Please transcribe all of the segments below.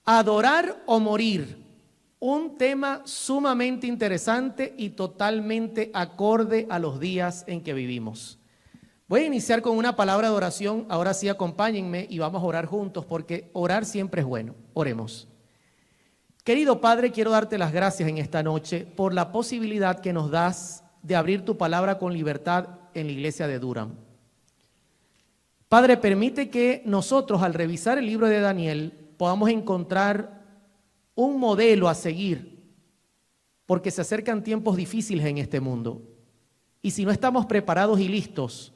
Adorar o morir, un tema sumamente interesante y totalmente acorde a los días en que vivimos. Voy a iniciar con una palabra de oración. Ahora sí, acompáñenme y vamos a orar juntos, porque orar siempre es bueno. Oremos. Querido Padre, quiero darte las gracias en esta noche por la posibilidad que nos das de abrir tu palabra con libertad en la iglesia de Durham. Padre, permite que nosotros, al revisar el libro de Daniel, podamos encontrar un modelo a seguir, porque se acercan tiempos difíciles en este mundo. Y si no estamos preparados y listos,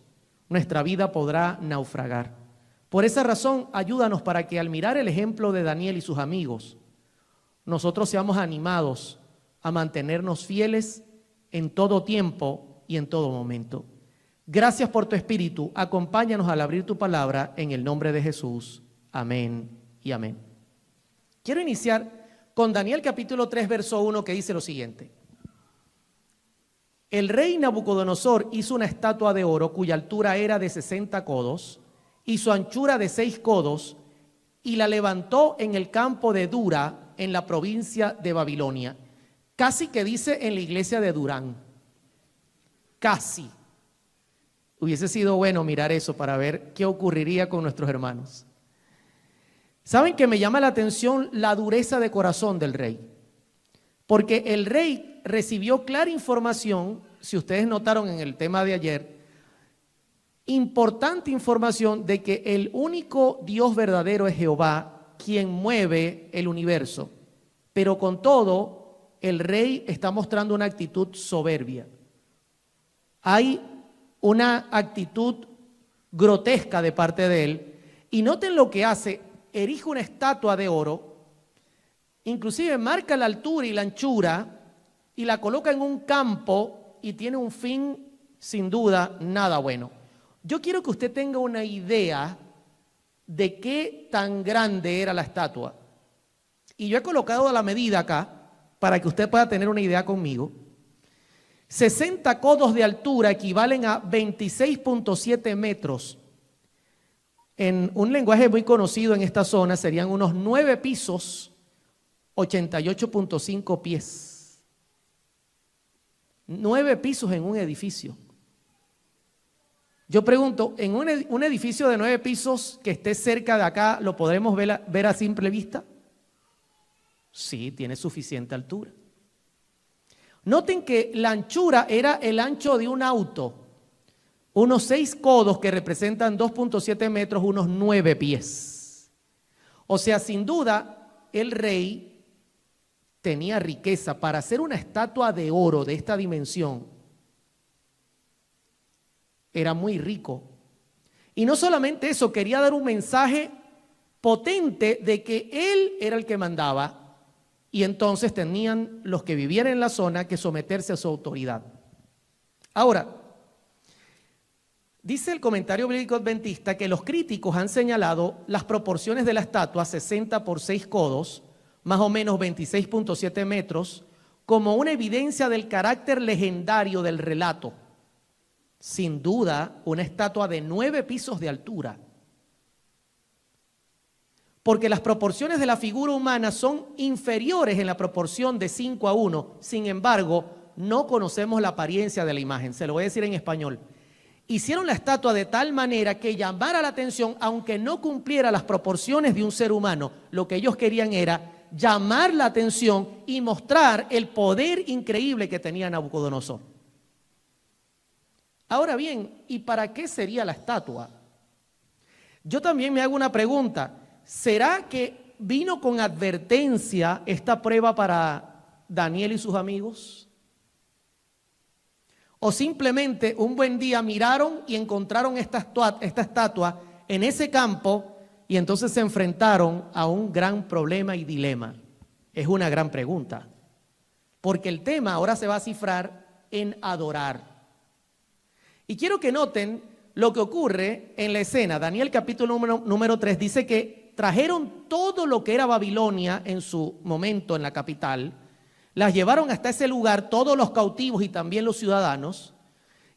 nuestra vida podrá naufragar. Por esa razón, ayúdanos para que al mirar el ejemplo de Daniel y sus amigos, nosotros seamos animados a mantenernos fieles en todo tiempo y en todo momento. Gracias por tu Espíritu. Acompáñanos al abrir tu palabra en el nombre de Jesús. Amén y amén. Quiero iniciar con Daniel capítulo 3, verso 1, que dice lo siguiente. El rey Nabucodonosor hizo una estatua de oro cuya altura era de 60 codos y su anchura de 6 codos, y la levantó en el campo de Dura, en la provincia de Babilonia. Casi que dice en la iglesia de Durán. Casi. Hubiese sido bueno mirar eso para ver qué ocurriría con nuestros hermanos. ¿Saben que me llama la atención la dureza de corazón del rey? Porque el rey recibió clara información, si ustedes notaron en el tema de ayer, importante información de que el único Dios verdadero es Jehová, quien mueve el universo. Pero con todo, el rey está mostrando una actitud soberbia. Hay una actitud grotesca de parte de él. Y noten lo que hace: erige una estatua de oro, inclusive marca la altura y la anchura y la coloca en un campo, y tiene un fin sin duda nada bueno. Yo quiero que usted tenga una idea de qué tan grande era la estatua. Y yo he colocado la medida acá para que usted pueda tener una idea conmigo. 60 codos de altura equivalen a 26.7 metros. En un lenguaje muy conocido en esta zona serían unos 9 pisos, 88.5 pies. 9 pisos en un edificio. Yo pregunto, ¿en un edificio de 9 pisos que esté cerca de acá lo podremos ver a simple vista? Sí, tiene suficiente altura. Noten que la anchura era el ancho de un auto, unos 6 codos que representan 2.7 metros, unos 9 pies. O sea, sin duda, el rey tenía riqueza para hacer una estatua de oro de esta dimensión. Era muy rico. Y no solamente eso, quería dar un mensaje potente de que él era el que mandaba, y entonces tenían los que vivían en la zona que someterse a su autoridad. Ahora, dice el comentario bíblico adventista que los críticos han señalado las proporciones de la estatua, 60 por 6 codos, más o menos 26.7 metros, como una evidencia del carácter legendario del relato. Sin duda, una estatua de 9 pisos de altura. Porque las proporciones de la figura humana son inferiores en la proporción de 5 a 1. Sin embargo, no conocemos la apariencia de la imagen. Se lo voy a decir en español. Hicieron la estatua de tal manera que llamara la atención, aunque no cumpliera las proporciones de un ser humano. Lo que ellos querían era llamar la atención y mostrar el poder increíble que tenía Nabucodonosor. Ahora bien, ¿y para qué sería la estatua? Yo también me hago una pregunta. ¿Será que vino con advertencia esta prueba para Daniel y sus amigos? ¿O simplemente un buen día miraron y encontraron esta estatua en ese campo y entonces se enfrentaron a un gran problema y dilema? Es una gran pregunta, porque el tema ahora se va a cifrar en adorar. Y quiero que noten lo que ocurre en la escena. Daniel capítulo número 3 dice que trajeron todo lo que era Babilonia en su momento en la capital, las llevaron hasta ese lugar, todos los cautivos y también los ciudadanos.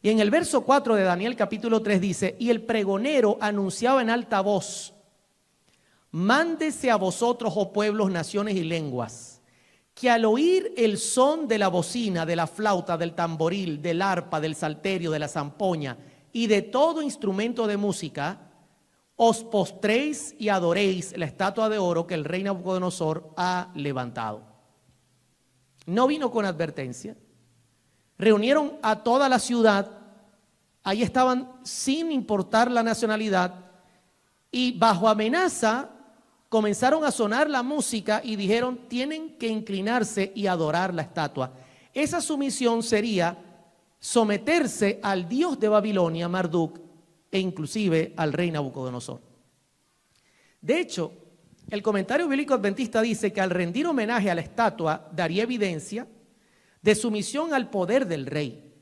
Y en el verso 4 de Daniel capítulo 3 dice: y el pregonero anunciaba en alta voz: mándese a vosotros, oh pueblos, naciones y lenguas, que al oír el son de la bocina, de la flauta, del tamboril, del arpa, del salterio, de la zampoña y de todo instrumento de música, os postréis y adoréis la estatua de oro que el rey Nabucodonosor ha levantado. No vino con advertencia. Reunieron a toda la ciudad, ahí estaban sin importar la nacionalidad, y bajo amenaza comenzaron a sonar la música y dijeron, tienen que inclinarse y adorar la estatua. Esa sumisión sería someterse al dios de Babilonia, Marduk, e inclusive al rey Nabucodonosor. De hecho, el comentario bíblico adventista dice que al rendir homenaje a la estatua daría evidencia de sumisión al poder del rey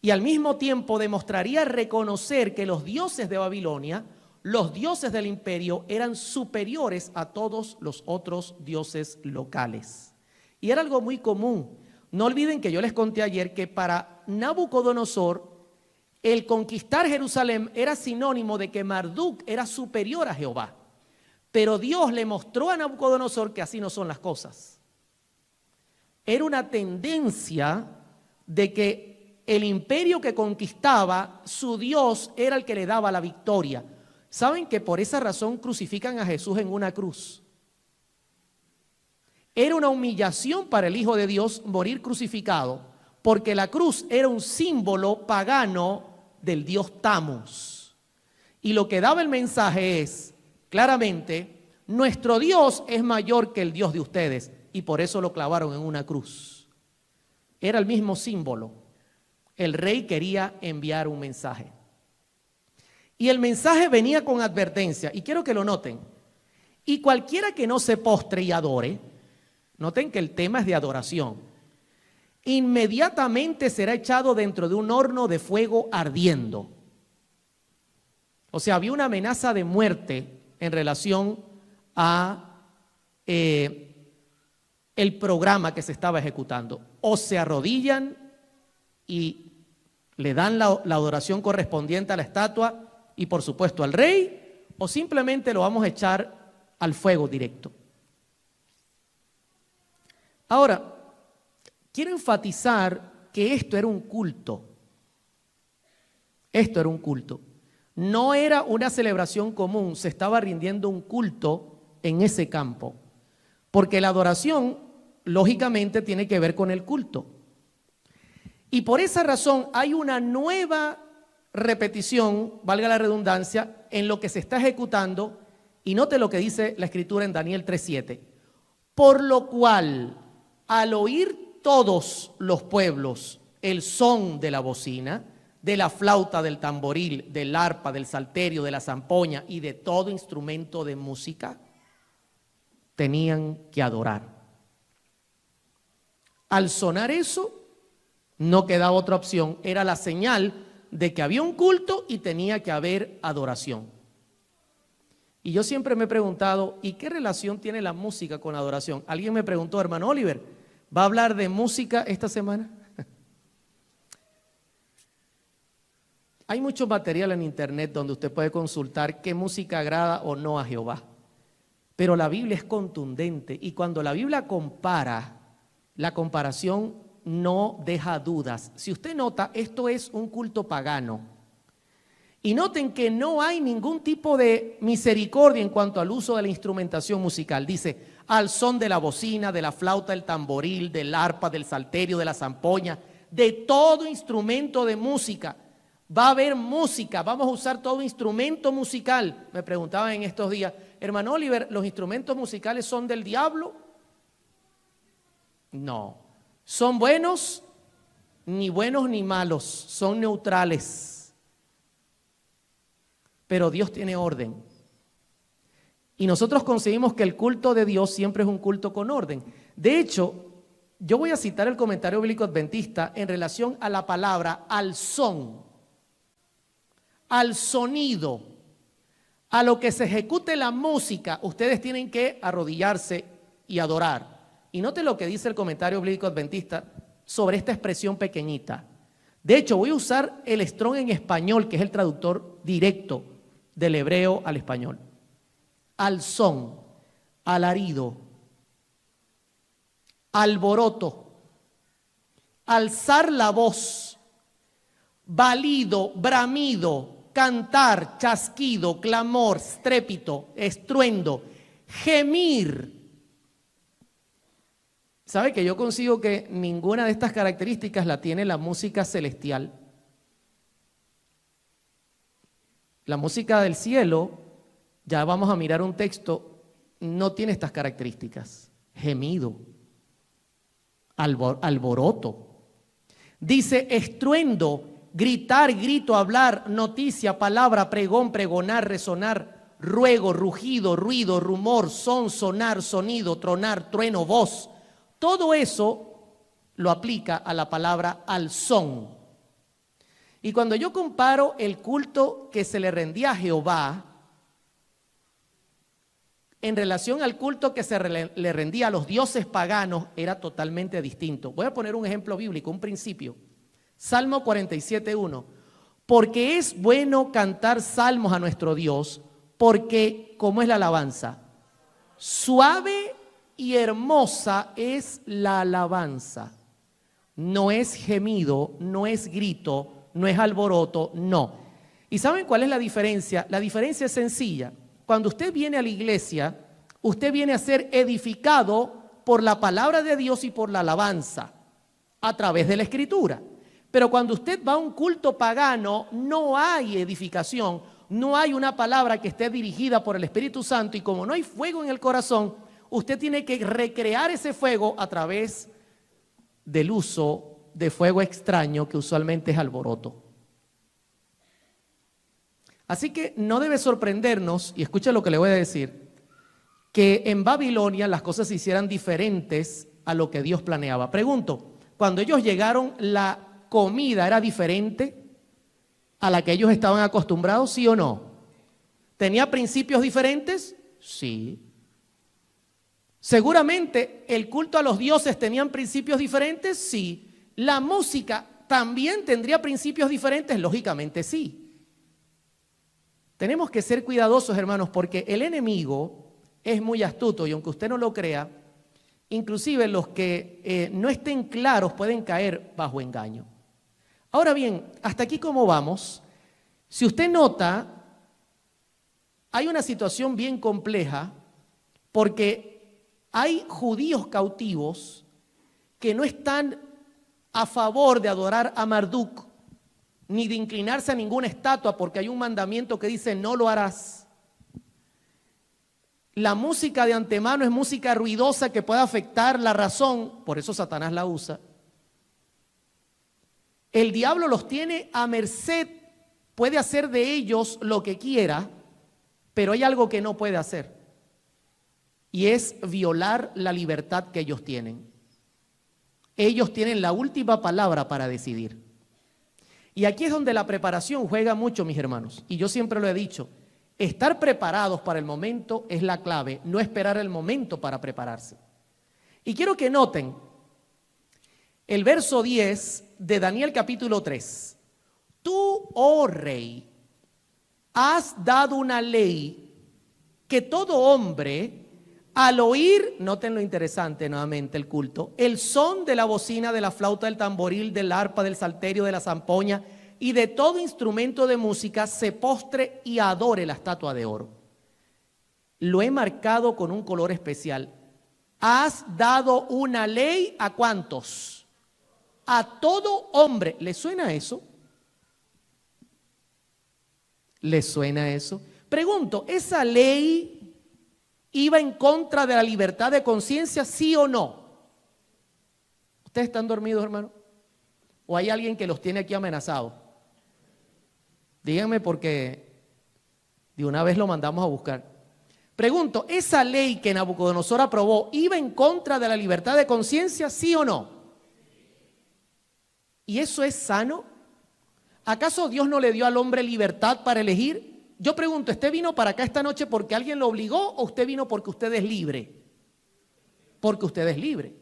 y al mismo tiempo demostraría reconocer que los dioses de Babilonia, los dioses del imperio, eran superiores a todos los otros dioses locales. Y era algo muy común. No olviden que yo les conté ayer que para Nabucodonosor el conquistar Jerusalén era sinónimo de que Marduk era superior a Jehová. Pero Dios le mostró a Nabucodonosor que así no son las cosas. Era una tendencia de que el imperio que conquistaba, su Dios era el que le daba la victoria. ¿Saben que por esa razón crucifican a Jesús en una cruz? Era una humillación para el Hijo de Dios morir crucificado, porque la cruz era un símbolo pagano del dios Tammuz. Y lo que daba el mensaje es, claramente, nuestro Dios es mayor que el Dios de ustedes, y por eso lo clavaron en una cruz. Era el mismo símbolo. El rey quería enviar un mensaje. Y el mensaje venía con advertencia, y quiero que lo noten. Y cualquiera que no se postre y adore, noten que el tema es de adoración, inmediatamente será echado dentro de un horno de fuego ardiendo. O sea, había una amenaza de muerte en relación a el programa que se estaba ejecutando. O se arrodillan y le dan la adoración correspondiente a la estatua y por supuesto al rey, o simplemente lo vamos a echar al fuego directo. Ahora, quiero enfatizar que esto era un culto. Esto era un culto. No era una celebración común, se estaba rindiendo un culto en ese campo. Porque la adoración, lógicamente, tiene que ver con el culto. Y por esa razón hay una nueva repetición, valga la redundancia, en lo que se está ejecutando. Y note lo que dice la Escritura en Daniel 3:7. Por lo cual, al oír todos los pueblos el son de la bocina, de la flauta, del tamboril, del arpa, del salterio, de la zampoña y de todo instrumento de música, tenían que adorar. Al sonar eso, no quedaba otra opción, era la señal de que había un culto y tenía que haber adoración. Y yo siempre me he preguntado, ¿y qué relación tiene la música con la adoración? Alguien me preguntó, hermano Oliver, ¿va a hablar de música esta semana? Hay mucho material en internet donde usted puede consultar qué música agrada o no a Jehová. Pero la Biblia es contundente y cuando la Biblia compara, la comparación no deja dudas. Si usted nota, esto es un culto pagano. Y noten que no hay ningún tipo de misericordia en cuanto al uso de la instrumentación musical. Dice, al son de la bocina, de la flauta, del tamboril, del arpa, del salterio, de la zampoña, de todo instrumento de música. Va a haber música, vamos a usar todo instrumento musical. Me preguntaban en estos días, hermano Oliver, ¿los instrumentos musicales son del diablo? No. ¿Son buenos? Ni buenos ni malos, son neutrales. Pero Dios tiene orden. Y nosotros concebimos que el culto de Dios siempre es un culto con orden. De hecho, yo voy a citar el comentario bíblico adventista en relación a la palabra al son, al sonido, a lo que se ejecute la música. Ustedes tienen que arrodillarse y adorar. Y note lo que dice el comentario bíblico adventista sobre esta expresión pequeñita. De hecho, voy a usar el Strong en español, que es el traductor directo del hebreo al español. al son, alarido, alboroto, alzar la voz, balido, bramido, cantar, chasquido, clamor, estrépito, estruendo, gemir. ¿Sabe que yo consigo que ninguna de estas características la tiene la música celestial? La música del cielo, ya vamos a mirar un texto, no tiene estas características. Gemido, alboroto. Dice estruendo, gritar, grito, hablar, noticia, palabra, pregón, pregonar, resonar, ruego, rugido, ruido, rumor, son, sonar, sonido, tronar, trueno, voz. Todo eso lo aplica a la palabra al son. Y cuando yo comparo el culto que se le rendía a Jehová en relación al culto que le rendía a los dioses paganos, era totalmente distinto. Voy a poner un ejemplo bíblico, un principio. Salmo 47:1. Porque es bueno cantar salmos a nuestro Dios, porque, ¿cómo es la alabanza? Suave y hermosa es la alabanza. No es gemido, no es grito, no es alboroto, no. ¿Y saben cuál es la diferencia? La diferencia es sencilla. Cuando usted viene a la iglesia, usted viene a ser edificado por la palabra de Dios y por la alabanza a través de la escritura. Pero cuando usted va a un culto pagano, no hay edificación, no hay una palabra que esté dirigida por el Espíritu Santo, y como no hay fuego en el corazón, usted tiene que recrear ese fuego a través del uso de fuego extraño, que usualmente es alboroto. Así que no debe sorprendernos, y escuche lo que le voy a decir, que en Babilonia las cosas se hicieran diferentes a lo que Dios planeaba. Pregunto, cuando ellos llegaron, ¿la comida era diferente a la que ellos estaban acostumbrados, sí o no? ¿Tenía principios diferentes? Sí. Seguramente el culto a los dioses tenían principios diferentes, sí. La música también tendría principios diferentes, lógicamente sí. Tenemos que ser cuidadosos, hermanos, porque el enemigo es muy astuto, y aunque usted no lo crea, inclusive los que no estén claros pueden caer bajo engaño. Ahora bien, hasta aquí cómo vamos. Si usted nota, hay una situación bien compleja, porque hay judíos cautivos que no están a favor de adorar a Marduk, ni de inclinarse a ninguna estatua, porque hay un mandamiento que dice no lo harás. La música de antemano es música ruidosa que puede afectar la razón, por eso Satanás la usa. El diablo los tiene a merced, puede hacer de ellos lo que quiera, pero hay algo que no puede hacer, y es violar la libertad que ellos tienen. Ellos tienen la última palabra para decidir. Y aquí es donde la preparación juega mucho, mis hermanos. Y yo siempre lo he dicho, estar preparados para el momento es la clave, no esperar el momento para prepararse. Y quiero que noten el verso 10 de Daniel capítulo 3. Tú, oh rey, has dado una ley que todo hombre, al oír, noten lo interesante nuevamente el culto, el son de la bocina, de la flauta, del tamboril, del arpa, del salterio, de la zampoña y de todo instrumento de música, se postre y adore la estatua de oro. Lo he marcado con un color especial. Has dado una ley ¿a cuántos? A todo hombre. ¿Le suena eso? ¿Le suena eso? Pregunto, ¿esa ley iba en contra de la libertad de conciencia, sí o no? ¿Ustedes están dormidos, hermano? ¿O hay alguien que los tiene aquí amenazados? Díganme, porque de una vez lo mandamos a buscar. Pregunto, ¿esa ley que Nabucodonosor aprobó iba en contra de la libertad de conciencia, sí o no? ¿Y eso es sano? ¿Acaso Dios no le dio al hombre libertad para elegir? Yo pregunto, ¿usted vino para acá esta noche porque alguien lo obligó o usted vino porque usted es libre? Porque usted es libre.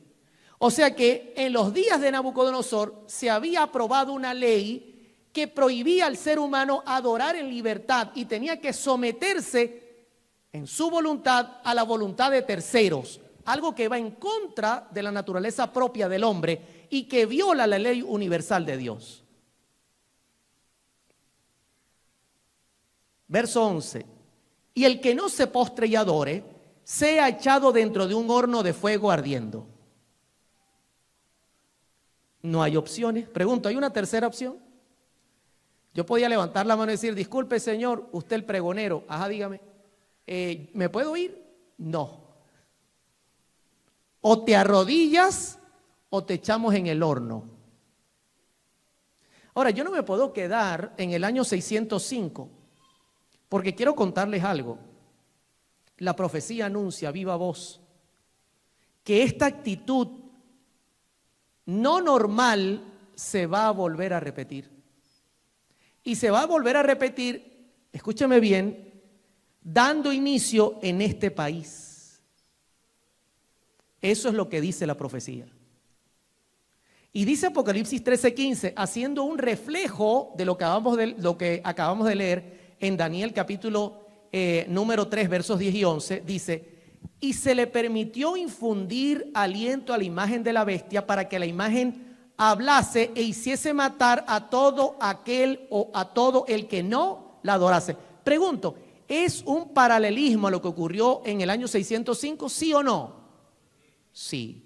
O sea que en los días de Nabucodonosor se había aprobado una ley que prohibía al ser humano adorar en libertad y tenía que someterse en su voluntad a la voluntad de terceros, algo que va en contra de la naturaleza propia del hombre y que viola la ley universal de Dios. Verso 11. Y el que no se postre y adore, sea echado dentro de un horno de fuego ardiendo. No hay opciones. Pregunto, ¿hay una tercera opción? Yo podía levantar la mano y decir, disculpe señor, usted el pregonero, ajá, dígame, ¿me puedo ir? No. O te arrodillas o te echamos en el horno. Ahora, yo no me puedo quedar en el año 605, porque quiero contarles algo. La profecía anuncia, viva voz, que esta actitud no normal se va a volver a repetir. Y se va a volver a repetir, escúcheme bien, dando inicio en este país. Eso es lo que dice la profecía. Y dice Apocalipsis 13:15, haciendo un reflejo de lo que acabamos de leer en Daniel capítulo número 3, versos 10 y 11, dice, y se le permitió infundir aliento a la imagen de la bestia para que la imagen hablase e hiciese matar a todo aquel o a todo el que no la adorase. Pregunto, ¿es un paralelismo a lo que ocurrió en el año 605? ¿Sí o no? Sí.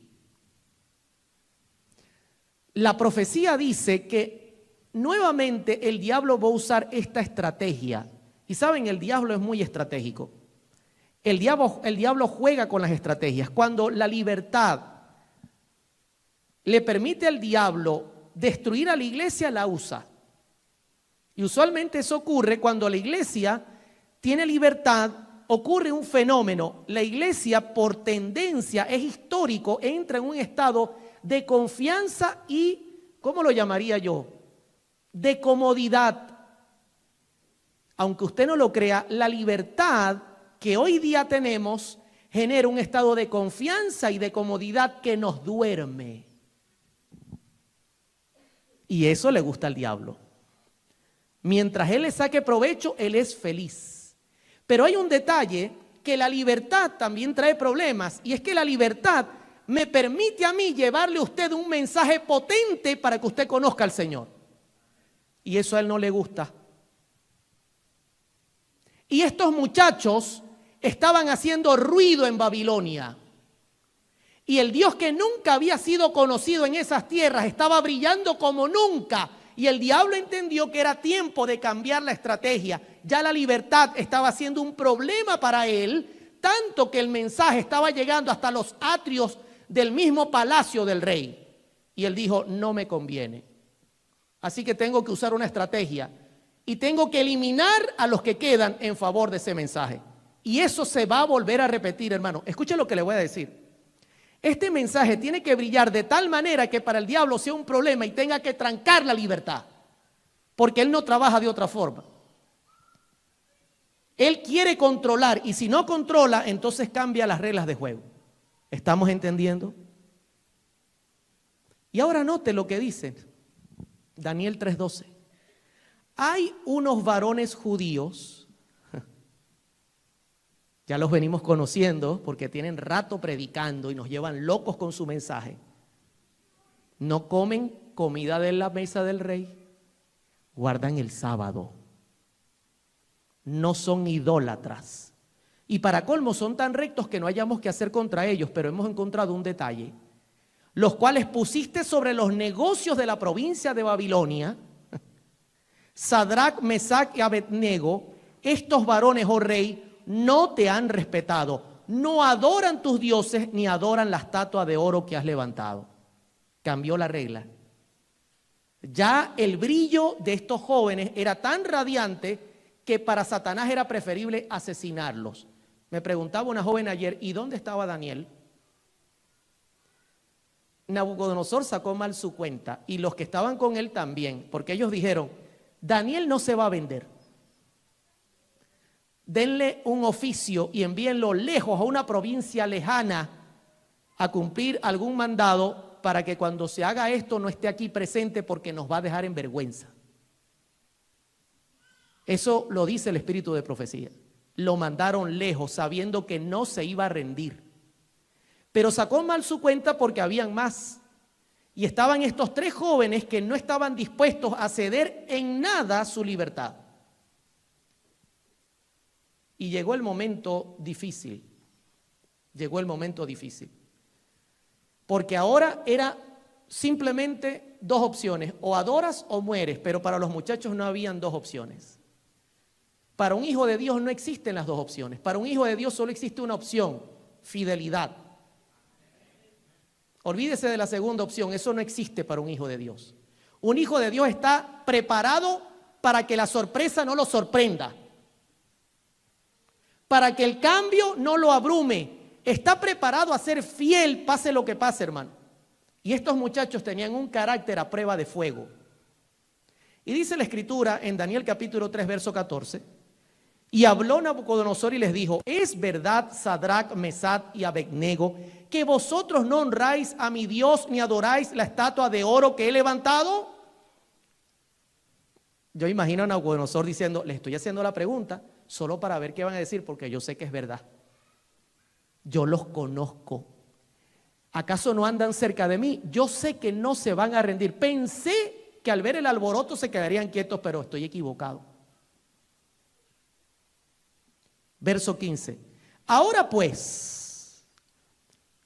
La profecía dice que nuevamente el diablo va a usar esta estrategia. Y saben, el diablo es muy estratégico. El diablo juega con las estrategias. Cuando la libertad le permite al diablo destruir a la iglesia, la usa. Y usualmente eso ocurre cuando la iglesia tiene libertad, ocurre un fenómeno. La iglesia, por tendencia, es histórico, entra en un estado de confianza y, ¿cómo lo llamaría yo? De comodidad. Aunque usted no lo crea, la libertad que hoy día tenemos genera un estado de confianza y de comodidad que nos duerme. Y eso le gusta al diablo. Mientras él le saque provecho, él es feliz. Pero hay un detalle, que la libertad también trae problemas, y es que la libertad me permite a mí llevarle a usted un mensaje potente para que usted conozca al Señor. Y eso a él no le gusta. Y estos muchachos estaban haciendo ruido en Babilonia. Y el Dios que nunca había sido conocido en esas tierras estaba brillando como nunca. Y el diablo entendió que era tiempo de cambiar la estrategia. Ya la libertad estaba siendo un problema para él, tanto que el mensaje estaba llegando hasta los atrios del mismo palacio del rey. Y él dijo, no me conviene. Así que tengo que usar una estrategia. Y tengo que eliminar a los que quedan en favor de ese mensaje. Y eso se va a volver a repetir, hermano. Escuchen lo que le voy a decir. Este mensaje tiene que brillar de tal manera que para el diablo sea un problema y tenga que trancar la libertad. Porque él no trabaja de otra forma. Él quiere controlar y si no controla, entonces cambia las reglas de juego. ¿Estamos entendiendo? Y ahora note lo que dice Daniel 3:12. Hay unos varones judíos, ya los venimos conociendo porque tienen rato predicando y nos llevan locos con su mensaje. No comen comida de la mesa del rey, guardan el sábado, no son idólatras. Y para colmo son tan rectos que no hayamos que hacer contra ellos, pero hemos encontrado un detalle. Los cuales pusiste sobre los negocios de la provincia de Babilonia, Sadrach, Mesach y Abednego, estos varones, oh rey, no te han respetado, no adoran tus dioses ni adoran la estatua de oro que has levantado. Cambió la regla. Ya el brillo de estos jóvenes era tan radiante que para Satanás era preferible asesinarlos. Me preguntaba una joven ayer, ¿y dónde estaba Daniel? Nabucodonosor sacó mal su cuenta y los que estaban con él también, porque ellos dijeron, Daniel no se va a vender. Denle un oficio y envíenlo lejos a una provincia lejana a cumplir algún mandado para que cuando se haga esto no esté aquí presente porque nos va a dejar en vergüenza. Eso lo dice el espíritu de profecía. lo mandaron lejos, sabiendo que no se iba a rendir. Pero sacó mal su cuenta porque habían más. Y estaban estos 3 jóvenes que no estaban dispuestos a ceder en nada su libertad. Y llegó el momento difícil. Llegó el momento difícil. Porque ahora era simplemente 2 opciones, o adoras o mueres, pero para los muchachos no habían 2 opciones. Para un hijo de Dios no existen las 2 opciones. Para un hijo de Dios solo existe una opción: fidelidad. Olvídese de la segunda opción, eso no existe para un hijo de Dios. Un hijo de Dios está preparado para que la sorpresa no lo sorprenda, para que el cambio no lo abrume. Está preparado a ser fiel, pase lo que pase, hermano. Y estos muchachos tenían un carácter a prueba de fuego. Y dice la Escritura en Daniel capítulo 3, verso 14: y habló Nabucodonosor y les dijo: ¿es verdad, Sadrac, Mesach y Abednego, que vosotros no honráis a mi Dios ni adoráis la estatua de oro que he levantado? Yo imagino a Nabucodonosor diciendo: les estoy haciendo la pregunta solo para ver qué van a decir, porque yo sé que es verdad. Yo los conozco. ¿Acaso no andan cerca de mí? Yo sé que no se van a rendir. Pensé que al ver el alboroto se quedarían quietos, pero estoy equivocado. Verso 15. Ahora pues,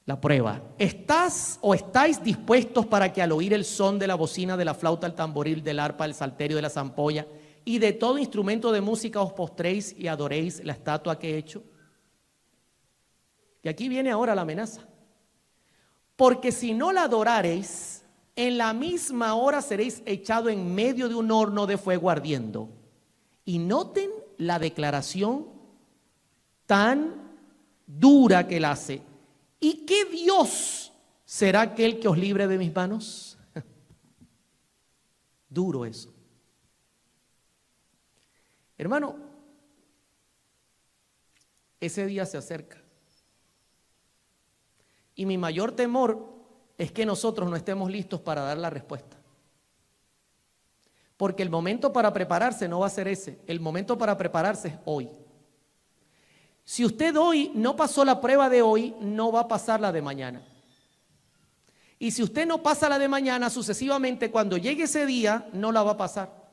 la prueba. ¿Estáis dispuestos para que al oír el son de la bocina, de la flauta, el tamboril, del arpa, el salterio, de la zampolla y de todo instrumento de música os postréis y adoréis la estatua que he hecho? Y aquí viene ahora la amenaza. Porque si no la adorareis, en la misma hora seréis echado en medio de un horno de fuego ardiendo. Y noten la declaración tan dura que él hace. ¿Y qué Dios será aquel que os libre de mis manos? Duro eso. Hermano, ese día se acerca. Y mi mayor temor es que nosotros no estemos listos para dar la respuesta. Porque el momento para prepararse no va a ser ese. El momento para prepararse es hoy. Si usted hoy no pasó la prueba de hoy, no va a pasar la de mañana. Y si usted no pasa la de mañana, sucesivamente, cuando llegue ese día, no la va a pasar.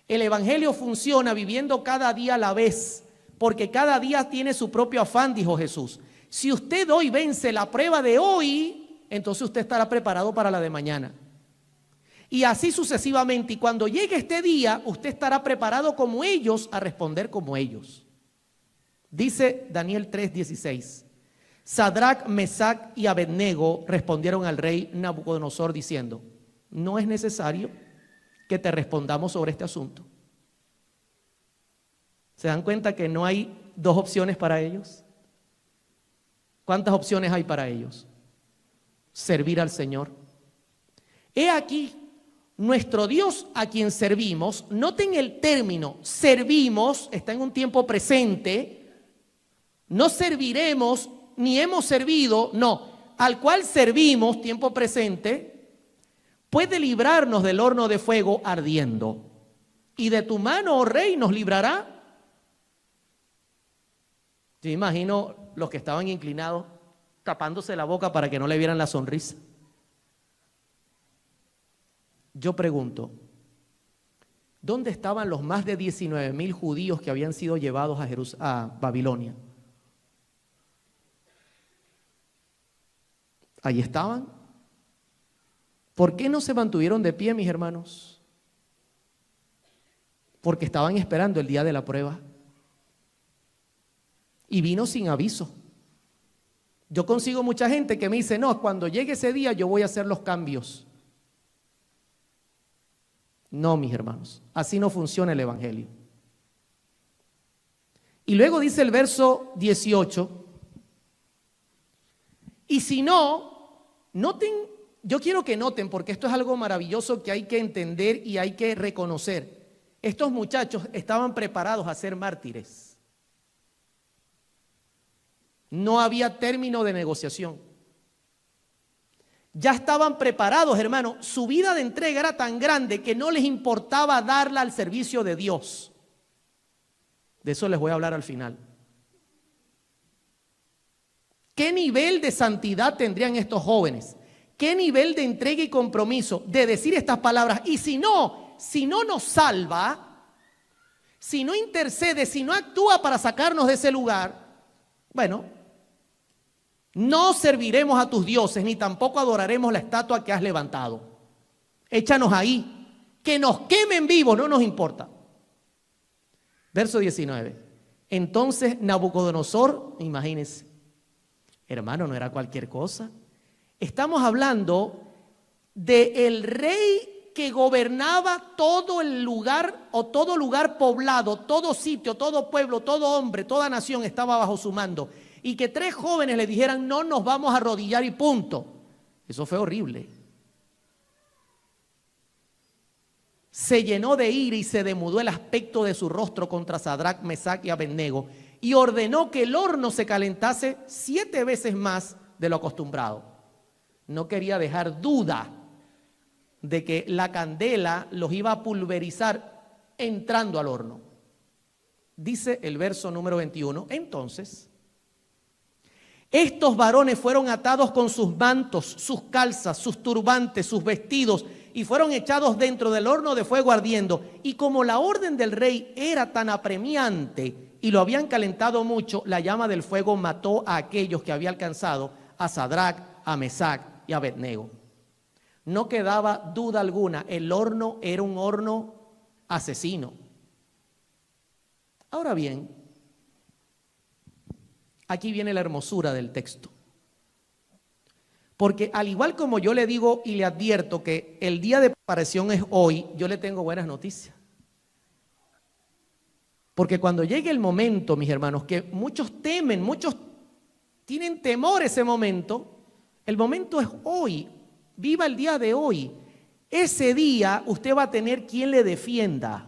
El evangelio funciona viviendo cada día a la vez, porque cada día tiene su propio afán, dijo Jesús. Si usted hoy vence la prueba de hoy, entonces usted estará preparado para la de mañana. Y así sucesivamente. Y cuando llegue este día, usted estará preparado como ellos a responder como ellos. Dice Daniel 3:16. Sadrac, Mesach y Abednego respondieron al rey Nabucodonosor diciendo: no es necesario que te respondamos sobre este asunto. ¿Se dan cuenta que no hay 2 opciones para ellos? ¿Cuántas opciones hay para ellos? Servir al Señor. He aquí nuestro Dios a quien servimos. Noten el término, servimos, está en un tiempo presente. No serviremos ni hemos servido, no, al cual servimos, tiempo presente, puede librarnos del horno de fuego ardiendo. Y de tu mano, oh rey, nos librará. Yo imagino los que estaban inclinados tapándose la boca para que no le vieran la sonrisa. Yo pregunto, ¿dónde estaban los más de 19,000 judíos que habían sido llevados a Babilonia? Ahí estaban. ¿Por qué no se mantuvieron de pie, mis hermanos? Porque estaban esperando el día de la prueba. Y vino sin aviso. Yo consigo mucha gente que me dice: no, cuando llegue ese día yo voy a hacer los cambios. No, mis hermanos, así no funciona el evangelio. Y luego dice el verso 18: y si no, noten, yo quiero que noten, porque esto es algo maravilloso que hay que entender y hay que reconocer. Estos muchachos estaban preparados a ser mártires. No había término de negociación. Ya estaban preparados, hermano. Su vida de entrega era tan grande que no les importaba darla al servicio de Dios. De eso les voy a hablar al final. ¿Qué nivel de santidad tendrían estos jóvenes? ¿Qué nivel de entrega y compromiso de decir estas palabras? Y si no nos salva, si no intercede, si no actúa para sacarnos de ese lugar, bueno, no serviremos a tus dioses, ni tampoco adoraremos la estatua que has levantado. Échanos ahí, que nos quemen vivos, no nos importa. Verso 19. Entonces Nabucodonosor, imagínense, hermano, no era cualquier cosa. Estamos hablando del rey que gobernaba todo el lugar o todo lugar poblado, todo sitio, todo pueblo, todo hombre, toda nación estaba bajo su mando. Y que 3 jóvenes le dijeran, no nos vamos a arrodillar y punto. Eso fue horrible. Se llenó de ira y se demudó el aspecto de su rostro contra Sadrac, Mesac y Abednego y ordenó que el horno se calentase 7 veces más de lo acostumbrado. No quería dejar duda de que la candela los iba a pulverizar entrando al horno. Dice el verso número 21, entonces estos varones fueron atados con sus mantos, sus calzas, sus turbantes, sus vestidos y fueron echados dentro del horno de fuego ardiendo. Y como la orden del rey era tan apremiante y lo habían calentado mucho, la llama del fuego mató a aquellos que había alcanzado, a Sadrac, a Mesac y a Abednego. No quedaba duda alguna, el horno era un horno asesino. Ahora bien, aquí viene la hermosura del texto. Porque al igual como yo le digo y le advierto que el día de preparación es hoy, yo le tengo buenas noticias. Porque cuando llegue el momento, mis hermanos, que muchos temen, muchos tienen temor ese momento, el momento es hoy. Viva el día de hoy. Ese día usted va a tener quien le defienda.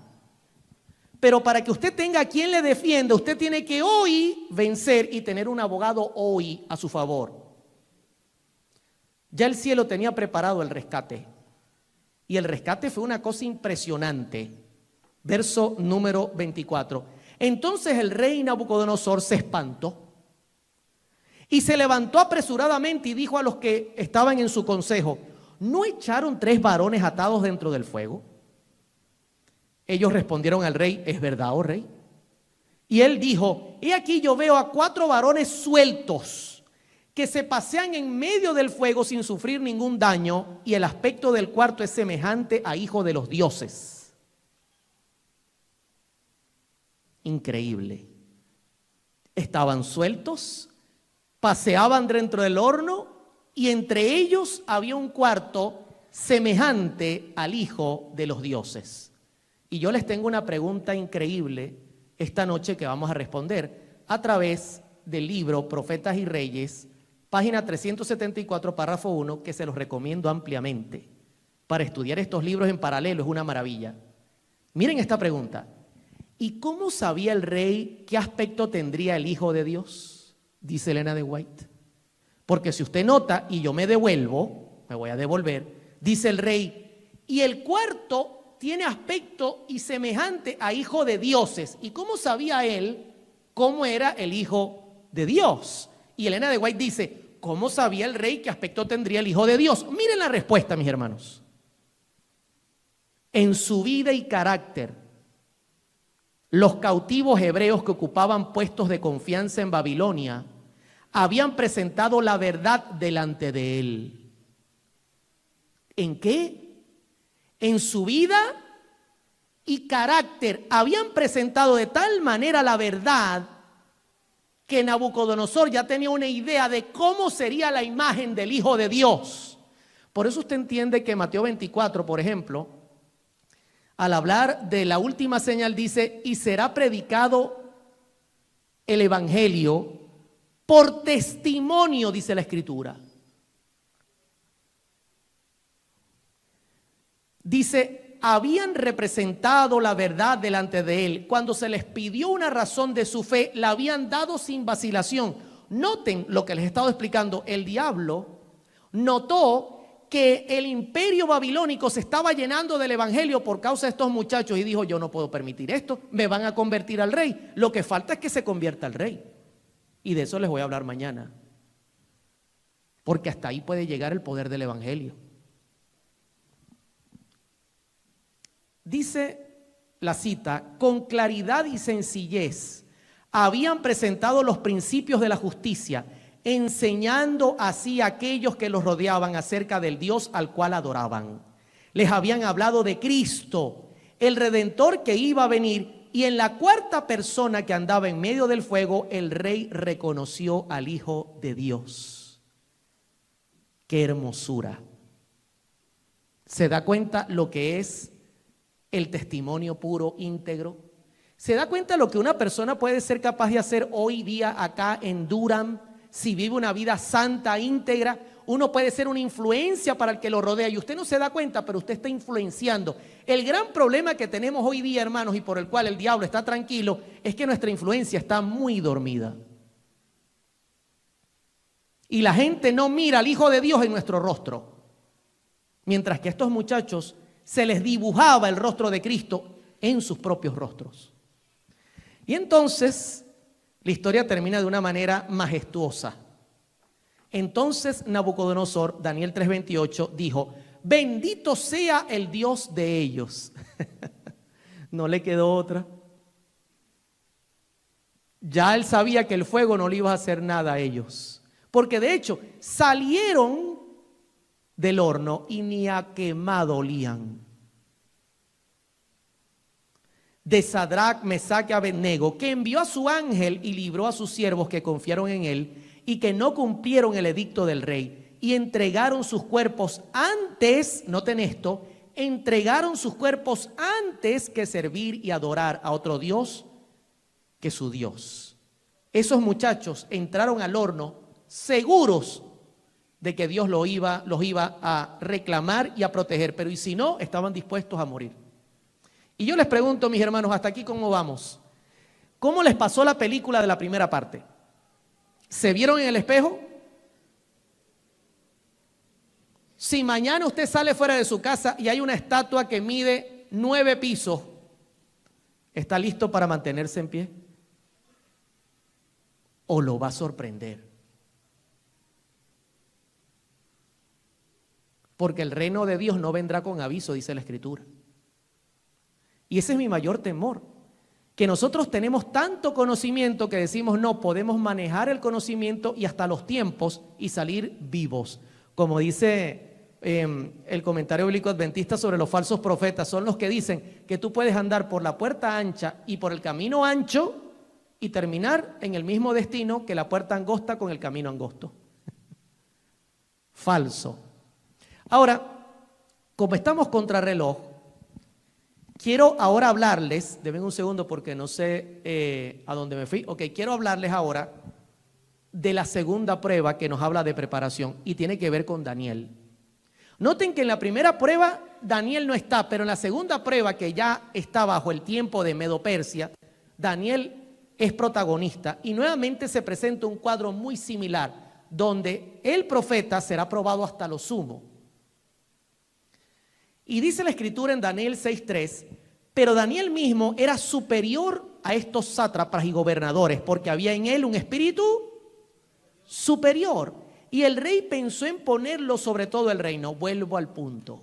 Pero para que usted tenga quien le defienda, usted tiene que hoy vencer y tener un abogado hoy a su favor. Ya el cielo tenía preparado el rescate. Y el rescate fue una cosa impresionante. Verso número 24. Entonces el rey Nabucodonosor se espantó y se levantó apresuradamente y dijo a los que estaban en su consejo, ¿no echaron 3 varones atados dentro del fuego? Ellos respondieron al rey, ¿es verdad, oh rey? Y él dijo, he aquí yo veo a 4 varones sueltos que se pasean en medio del fuego sin sufrir ningún daño, y el aspecto del cuarto es semejante a hijo de los dioses. Increíble. Estaban sueltos, paseaban dentro del horno y entre ellos había un cuarto semejante al hijo de los dioses. Y yo les tengo una pregunta increíble esta noche que vamos a responder a través del libro Profetas y Reyes, página 374, párrafo 1, que se los recomiendo ampliamente. Para estudiar estos libros en paralelo es una maravilla. Miren esta pregunta. ¿Y cómo sabía el rey qué aspecto tendría el Hijo de Dios? Dice Elena de White. Porque si usted nota, y yo me devuelvo, me voy a devolver, dice el rey, y el cuarto tiene aspecto y semejante a hijo de dioses. ¿Y cómo sabía él cómo era el Hijo de Dios? Y Elena de White dice, ¿cómo sabía el rey qué aspecto tendría el Hijo de Dios? Miren la respuesta, mis hermanos. En su vida y carácter, los cautivos hebreos que ocupaban puestos de confianza en Babilonia habían presentado la verdad delante de él. ¿En qué? En su vida y carácter habían presentado de tal manera la verdad que Nabucodonosor ya tenía una idea de cómo sería la imagen del Hijo de Dios. Por eso usted entiende que Mateo 24, por ejemplo, al hablar de la última señal dice, y será predicado el evangelio por testimonio, dice la Escritura. Dice, habían representado la verdad delante de él. Cuando se les pidió una razón de su fe, la habían dado sin vacilación. Noten lo que les he estado explicando. El diablo notó que el imperio babilónico se estaba llenando del evangelio por causa de estos muchachos y dijo: yo no puedo permitir esto, me van a convertir al rey. Lo que falta es que se convierta al rey. Y de eso les voy a hablar mañana. Porque hasta ahí puede llegar el poder del evangelio. Dice la cita: con claridad y sencillez habían presentado los principios de la justicia, enseñando así a aquellos que los rodeaban acerca del Dios al cual adoraban. Les habían hablado de Cristo, el Redentor que iba a venir, y en la cuarta persona que andaba en medio del fuego, el rey reconoció al Hijo de Dios. ¡Qué hermosura! ¿Se da cuenta lo que es el testimonio puro, íntegro? ¿Se da cuenta lo que una persona puede ser capaz de hacer hoy día acá en Durham? Si vive una vida santa, íntegra, uno puede ser una influencia para el que lo rodea y usted no se da cuenta, pero usted está influenciando. El gran problema que tenemos hoy día, hermanos, y por el cual el diablo está tranquilo, es que nuestra influencia está muy dormida. Y la gente no mira al Hijo de Dios en nuestro rostro, mientras que a estos muchachos se les dibujaba el rostro de Cristo en sus propios rostros. Y entonces la historia termina de una manera majestuosa. Entonces Nabucodonosor, Daniel 3:28, dijo: bendito sea el Dios de ellos. No le quedó otra. Ya él sabía que el fuego no le iba a hacer nada a ellos, porque de hecho salieron del horno y ni a quemado olían. De Sadrach, Mesach y Abednego, que envió a su ángel y libró a sus siervos que confiaron en él y que no cumplieron el edicto del rey y entregaron sus cuerpos antes, noten esto, entregaron sus cuerpos antes que servir y adorar a otro Dios que su Dios. Esos muchachos entraron al horno seguros de que Dios los iba a reclamar y a proteger, pero y si no, estaban dispuestos a morir. Y yo les pregunto, mis hermanos, hasta aquí ¿cómo vamos? ¿Cómo les pasó la película de la primera parte? ¿Se vieron en el espejo? Si mañana usted sale fuera de su casa y hay una estatua que mide 9 pisos, ¿está listo para mantenerse en pie? ¿O lo va a sorprender? Porque el reino de Dios no vendrá con aviso, dice la Escritura. Y ese es mi mayor temor, que nosotros tenemos tanto conocimiento que decimos no, podemos manejar el conocimiento y hasta los tiempos y salir vivos. Como dice el comentario bíblico adventista sobre los falsos profetas, son los que dicen que tú puedes andar por la puerta ancha y por el camino ancho y terminar en el mismo destino que la puerta angosta con el camino angosto. Falso. Ahora, como estamos contra reloj, quiero ahora hablarles, denme un segundo porque no sé a dónde me fui. Ok, quiero hablarles ahora de la segunda prueba que nos habla de preparación y tiene que ver con Daniel. Noten que en la primera prueba Daniel no está, pero en la segunda prueba, que ya está bajo el tiempo de Medo-Persia, Daniel es protagonista y nuevamente se presenta un cuadro muy similar, donde el profeta será probado hasta lo sumo. Y dice la Escritura en Daniel 6:3, pero Daniel mismo era superior a estos sátrapas y gobernadores, porque había en él un espíritu superior. Y el rey pensó en ponerlo sobre todo el reino. Vuelvo al punto.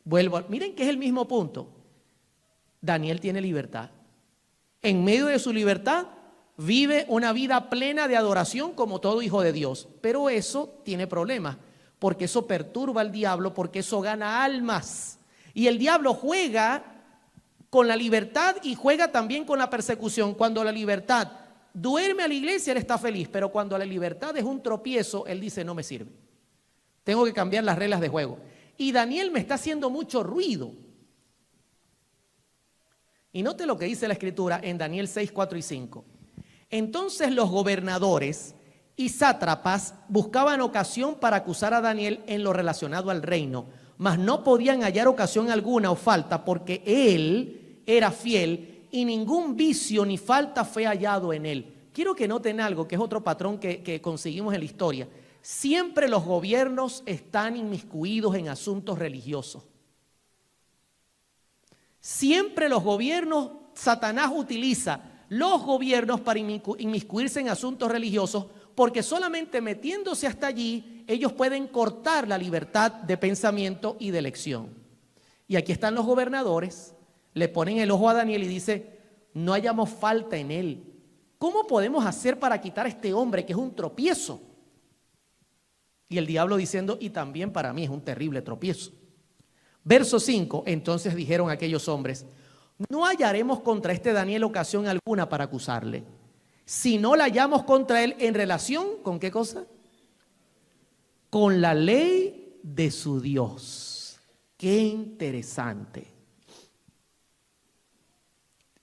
Miren que es el mismo punto. Daniel tiene libertad. En medio de su libertad vive una vida plena de adoración como todo hijo de Dios. Pero eso tiene problemas, porque eso perturba al diablo, porque eso gana almas. Y el diablo juega con la libertad y juega también con la persecución. Cuando la libertad duerme a la iglesia, él está feliz, pero cuando la libertad es un tropiezo, él dice no me sirve. Tengo que cambiar las reglas de juego. Y Daniel me está haciendo mucho ruido. Y note lo que dice la Escritura en Daniel 6, 4 y 5. Entonces los gobernadores y sátrapas buscaban ocasión para acusar a Daniel en lo relacionado al reino, mas no podían hallar ocasión alguna o falta, porque él era fiel y ningún vicio ni falta fue hallado en él. Quiero que noten algo, que es otro patrón que conseguimos en la historia. Siempre los gobiernos están inmiscuidos en asuntos religiosos. Siempre los gobiernos, Satanás utiliza los gobiernos para inmiscuirse en asuntos religiosos, porque solamente metiéndose hasta allí, ellos pueden cortar la libertad de pensamiento y de elección. Y aquí están los gobernadores, le ponen el ojo a Daniel y dice, no hallamos falta en él. ¿Cómo podemos hacer para quitar a este hombre que es un tropiezo? Y el diablo diciendo, y también para mí es un terrible tropiezo. Verso 5, entonces dijeron aquellos hombres, no hallaremos contra este Daniel ocasión alguna para acusarle, si no la hallamos contra él en relación, ¿con qué cosa? Con la ley de su Dios. Qué interesante.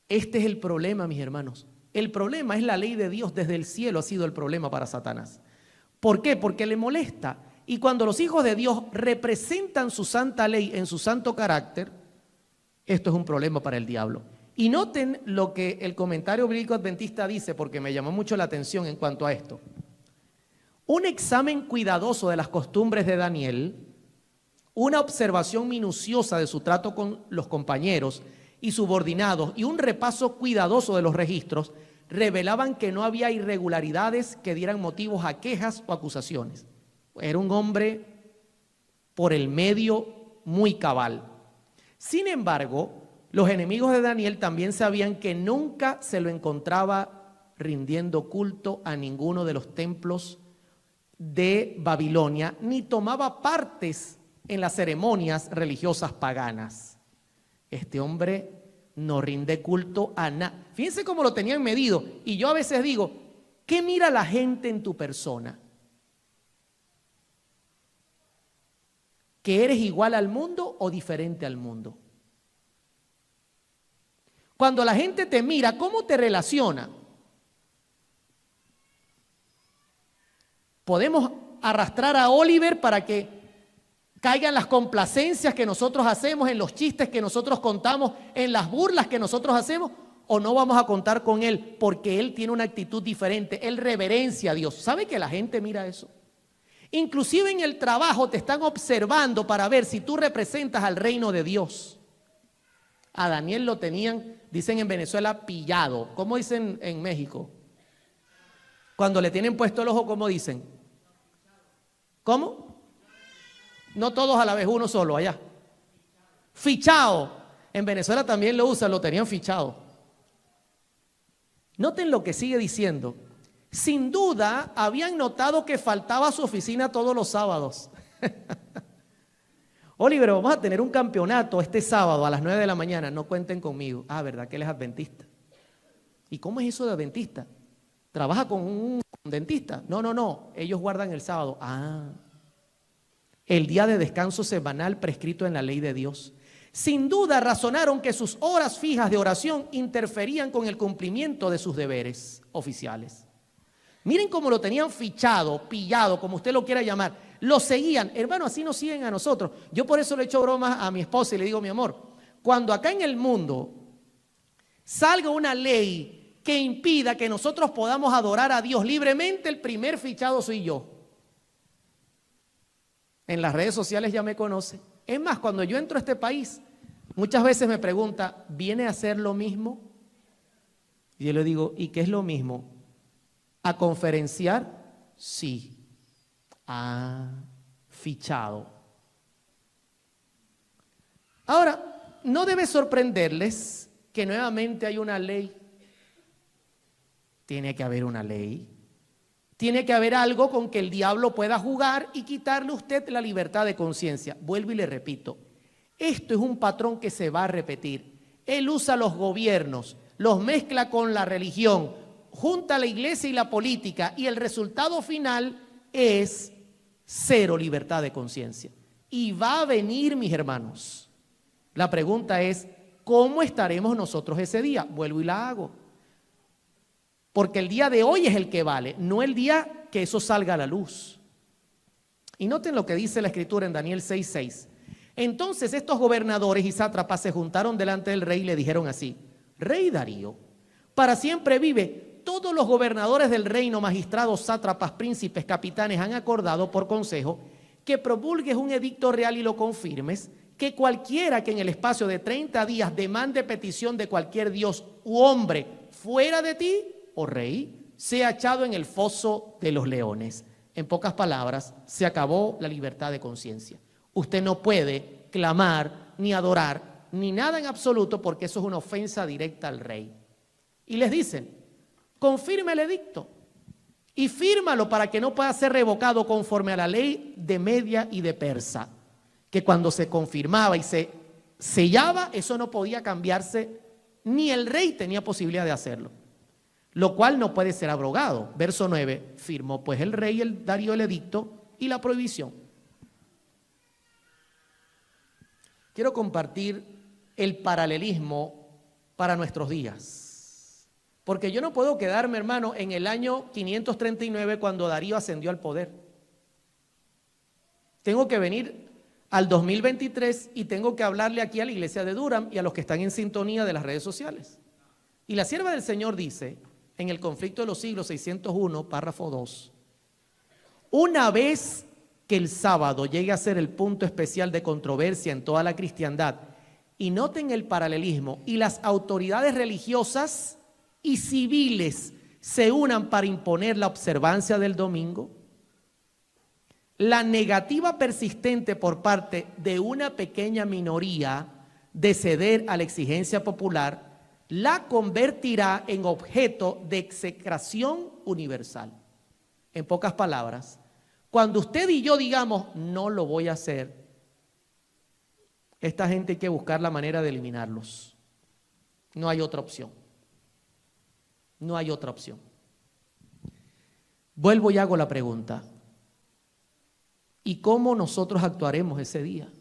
Este es el problema, mis hermanos. El problema es la ley de Dios, desde el cielo ha sido el problema para Satanás. ¿Por qué? Porque le molesta. Y cuando los hijos de Dios representan su santa ley en su santo carácter, esto es un problema para el diablo. Y noten lo que el comentario bíblico adventista dice, porque me llamó mucho la atención en cuanto a esto. Un examen cuidadoso de las costumbres de Daniel, una observación minuciosa de su trato con los compañeros y subordinados y un repaso cuidadoso de los registros revelaban que no había irregularidades que dieran motivos a quejas o acusaciones. Era un hombre por el medio muy cabal. Sin embargo, los enemigos de Daniel también sabían que nunca se lo encontraba rindiendo culto a ninguno de los templos de Babilonia, ni tomaba partes en las ceremonias religiosas paganas. Este hombre no rinde culto a nada. Fíjense cómo lo tenían medido. Y yo a veces digo, ¿qué mira la gente en tu persona? ¿Que eres igual al mundo o diferente al mundo? Cuando la gente te mira, ¿cómo te relaciona? Podemos arrastrar a Oliver para que caigan las complacencias que nosotros hacemos, en los chistes que nosotros contamos, en las burlas que nosotros hacemos, o no vamos a contar con él porque él tiene una actitud diferente, él reverencia a Dios. ¿Sabe que la gente mira eso? Inclusive en el trabajo te están observando para ver si tú representas al reino de Dios. A Daniel lo tenían, dicen en Venezuela, pillado. ¿Cómo dicen en México? Cuando le tienen puesto el ojo, ¿cómo dicen? ¿Cómo? No todos a la vez, uno solo allá. Fichado. En Venezuela también lo usan, lo tenían fichado. Noten lo que sigue diciendo. Sin duda, habían notado que faltaba a su oficina todos los sábados. Oliver, vamos a tener un campeonato este sábado a las 9 de la mañana. No cuenten conmigo. Ah, ¿verdad que él es adventista? ¿Y cómo es eso de adventista? ¿Trabaja con un dentista? No. Ellos guardan el sábado. Ah, el día de descanso semanal prescrito en la ley de Dios. Sin duda razonaron que sus horas fijas de oración interferían con el cumplimiento de sus deberes oficiales. Miren cómo lo tenían fichado, pillado, como usted lo quiera llamar. Lo seguían. Hermano, así nos siguen a nosotros. Yo por eso le echo bromas a mi esposa y le digo, mi amor, cuando acá en el mundo salga una ley que impida que nosotros podamos adorar a Dios libremente, el primer fichado soy yo. En las redes sociales ya me conoce. Es más, cuando yo entro a este país, muchas veces me pregunta, ¿viene a hacer lo mismo? Y yo le digo, ¿y qué es lo mismo? ¿A conferenciar? Sí. Ah, fichado. Ahora, no debe sorprenderles que nuevamente hay una ley. Tiene que haber una ley. Tiene que haber algo con que el diablo pueda jugar y quitarle a usted la libertad de conciencia. Vuelvo y le repito, esto es un patrón que se va a repetir. Él usa los gobiernos, los mezcla con la religión, junta la iglesia y la política, y el resultado final es cero libertad de conciencia. Y va a venir, mis hermanos. La pregunta es, ¿cómo estaremos nosotros ese día? Vuelvo y la hago. Porque el día de hoy es el que vale, no el día que eso salga a la luz. Y noten lo que dice la Escritura en Daniel 6:6. Entonces estos gobernadores y sátrapas se juntaron delante del rey y le dijeron así: Rey Darío, para siempre vive. todos los gobernadores del reino, magistrados, sátrapas, príncipes, capitanes han acordado por consejo que promulgues un edicto real y lo confirmes, que cualquiera que en el espacio de 30 días demande petición de cualquier dios u hombre fuera de ti, oh rey, sea echado en el foso de los leones. En pocas palabras, se acabó la libertad de conciencia. Usted no puede clamar, ni adorar, ni nada en absoluto, porque eso es una ofensa directa al rey. Y les dicen, confirma el edicto y fírmalo para que no pueda ser revocado conforme a la ley de Media y de Persa, que cuando se confirmaba y se sellaba, eso no podía cambiarse, ni el rey tenía posibilidad de hacerlo, lo cual no puede ser abrogado. Verso 9, firmó pues el rey Darío el edicto y la prohibición. Quiero compartir el paralelismo para nuestros días, porque yo no puedo quedarme, hermano, en el año 539 cuando Darío ascendió al poder. Tengo que venir al 2023 y tengo que hablarle aquí a la iglesia de Durham y a los que están en sintonía de las redes sociales. Y la sierva del Señor dice, en el conflicto de los siglos 601, párrafo 2, una vez que el sábado llegue a ser el punto especial de controversia en toda la cristiandad, y noten el paralelismo, y las autoridades religiosas y civiles se unan para imponer la observancia del domingo, la negativa persistente por parte de una pequeña minoría de ceder a la exigencia popular la convertirá en objeto de execración universal. En pocas palabras, cuando usted y yo digamos, no lo voy a hacer, esta gente hay que buscar la manera de eliminarlos. No hay otra opción. No hay otra opción. Vuelvo y hago la pregunta. ¿Y cómo nosotros actuaremos ese día?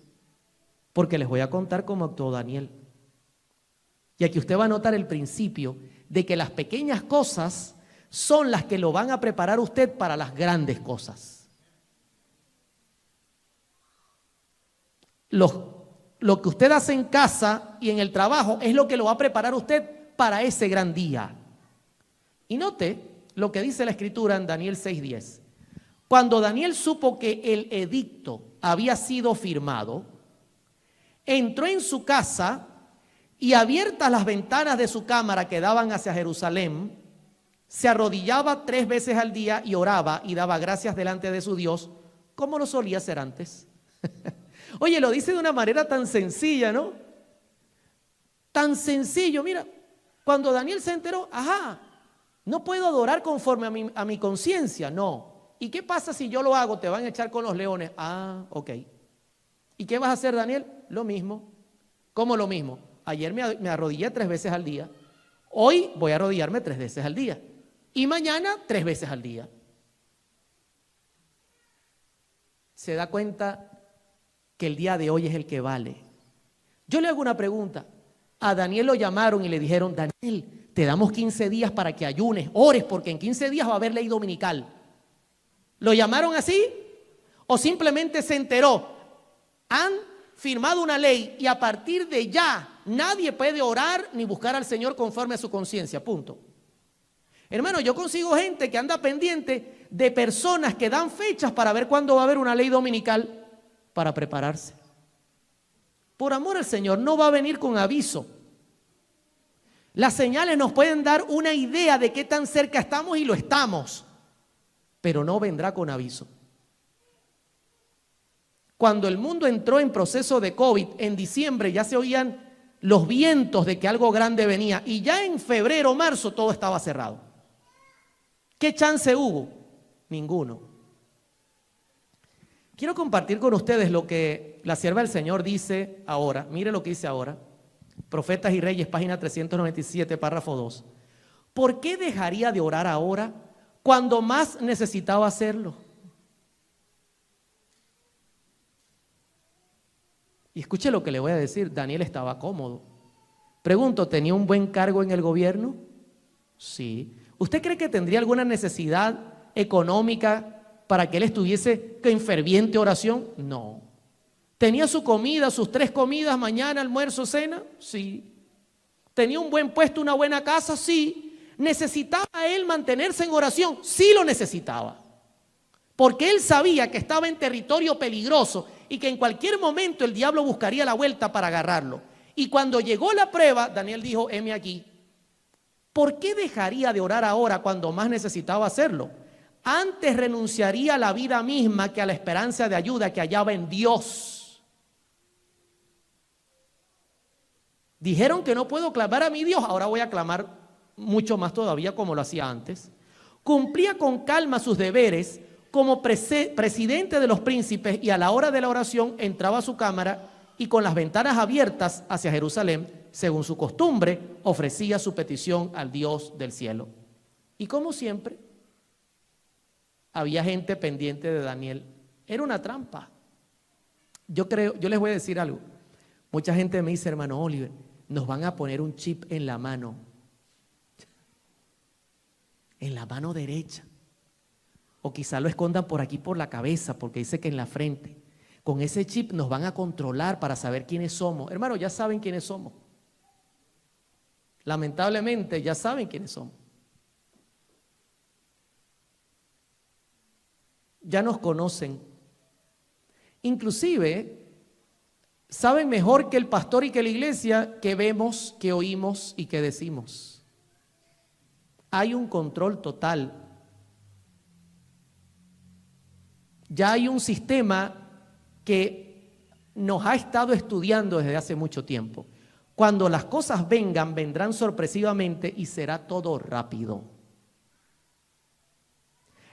Porque les voy a contar cómo actuó Daniel. Y aquí usted va a notar el principio de que las pequeñas cosas son las que lo van a preparar usted para las grandes cosas. Lo que usted hace en casa y en el trabajo es lo que lo va a preparar usted para ese gran día. Y note lo que dice la Escritura en Daniel 6:10. Cuando Daniel supo que el edicto había sido firmado, entró en su casa y, abiertas las ventanas de su cámara que daban hacia Jerusalén, se arrodillaba 3 veces al día y oraba y daba gracias delante de su Dios, como lo solía hacer antes. Oye, lo dice de una manera tan sencilla, ¿no? Tan sencillo, mira, cuando Daniel se enteró, no puedo adorar conforme a mi conciencia, no. ¿Y qué pasa si yo lo hago? Te van a echar con los leones. Ok. ¿Y qué vas a hacer, Daniel? Lo mismo. ¿Cómo lo mismo? Ayer me arrodillé 3 veces al día. Hoy voy a arrodillarme 3 veces al día. Y mañana 3 veces al día. ¿Se da cuenta que el día de hoy es el que vale? Yo le hago una pregunta. A Daniel lo llamaron y le dijeron, Daniel, te damos 15 días para que ayunes, ores, porque en 15 días va a haber ley dominical. ¿Lo llamaron así? ¿O simplemente se enteró? Han firmado una ley y a partir de ya nadie puede orar ni buscar al Señor conforme a su conciencia, punto. Hermano, yo consigo gente que anda pendiente de personas que dan fechas para ver cuándo va a haber una ley dominical para prepararse. Por amor al Señor, no va a venir con aviso. Las señales nos pueden dar una idea de qué tan cerca estamos y lo estamos, pero no vendrá con aviso. Cuando el mundo entró en proceso de COVID, en diciembre ya se oían los vientos de que algo grande venía y ya en febrero o marzo todo estaba cerrado. ¿Qué chance hubo? Ninguno. Quiero compartir con ustedes lo que la sierva del Señor dice ahora. Mire lo que dice ahora. Profetas y Reyes, página 397, párrafo 2. ¿Por qué dejaría de orar ahora cuando más necesitaba hacerlo? Y escuche lo que le voy a decir. Daniel estaba cómodo. Pregunto, ¿tenía un buen cargo en el gobierno? Sí. ¿Usted cree que tendría alguna necesidad económica para que él estuviese en ferviente oración? No. ¿Tenía su comida, sus 3 comidas, mañana, almuerzo, cena? Sí. ¿Tenía un buen puesto, una buena casa? Sí. ¿Necesitaba él mantenerse en oración? Sí lo necesitaba. Porque él sabía que estaba en territorio peligroso y que en cualquier momento el diablo buscaría la vuelta para agarrarlo. Y cuando llegó la prueba, Daniel dijo, heme aquí. ¿Por qué dejaría de orar ahora cuando más necesitaba hacerlo? Antes renunciaría a la vida misma que a la esperanza de ayuda que hallaba en Dios. Dijeron que no puedo clamar a mi Dios, ahora voy a clamar mucho más todavía como lo hacía antes. Cumplía con calma sus deberes como presidente de los príncipes y a la hora de la oración entraba a su cámara y con las ventanas abiertas hacia Jerusalén, según su costumbre, ofrecía su petición al Dios del cielo. Y como siempre, había gente pendiente de Daniel. Era una trampa. Yo les voy a decir algo. Mucha gente me dice, hermano Oliver, nos van a poner un chip en la mano derecha. O quizá lo escondan por aquí por la cabeza, porque dice que en la frente. Con ese chip nos van a controlar para saber quiénes somos. Hermano, ya saben quiénes somos. Lamentablemente, ya saben quiénes somos. Ya nos conocen. Inclusive, saben mejor que el pastor y que la iglesia que vemos, que oímos y que decimos. Hay un control total. Ya hay un sistema que nos ha estado estudiando desde hace mucho tiempo. Cuando las cosas vengan, vendrán sorpresivamente y será todo rápido.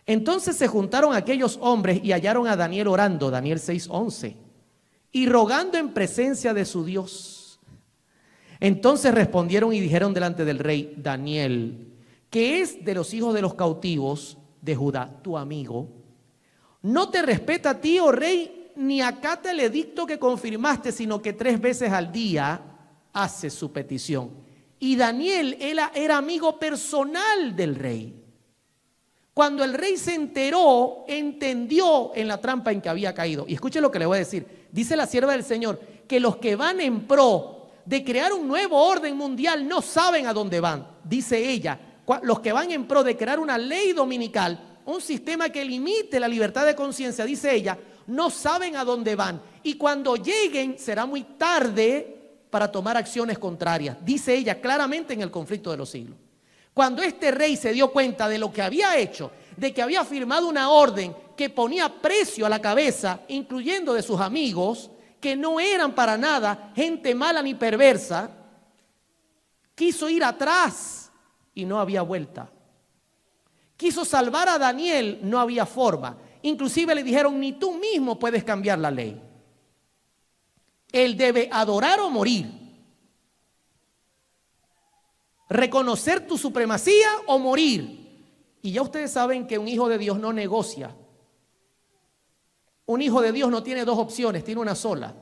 Entonces se juntaron aquellos hombres y hallaron a Daniel orando, Daniel 6:11, y rogando en presencia de su Dios. Entonces respondieron y dijeron delante del rey, Daniel, que es de los hijos de los cautivos de Judá, tu amigo, no te respeta a ti, oh rey, ni acata el edicto que confirmaste, sino que 3 veces al día hace su petición. Y Daniel era amigo personal del rey. Cuando el rey se enteró, entendió en la trampa en que había caído. Y escuche lo que le voy a decir. Dice la sierva del Señor, que los que van en pro de crear un nuevo orden mundial no saben a dónde van. Dice ella, los que van en pro de crear una ley dominical, un sistema que limite la libertad de conciencia, dice ella, no saben a dónde van. Y cuando lleguen será muy tarde para tomar acciones contrarias. Dice ella claramente en el conflicto de los siglos. Cuando este rey se dio cuenta de lo que había hecho, de que había firmado una orden que ponía precio a la cabeza, incluyendo de sus amigos, que no eran para nada gente mala ni perversa, quiso ir atrás y no había vuelta. Quiso salvar a Daniel, no había forma. Inclusive le dijeron, ni tú mismo puedes cambiar la ley. Él debe adorar o morir. Reconocer tu supremacía o morir. Y ya ustedes saben que un hijo de Dios no negocia. Un hijo de Dios no tiene 2 opciones, tiene una sola.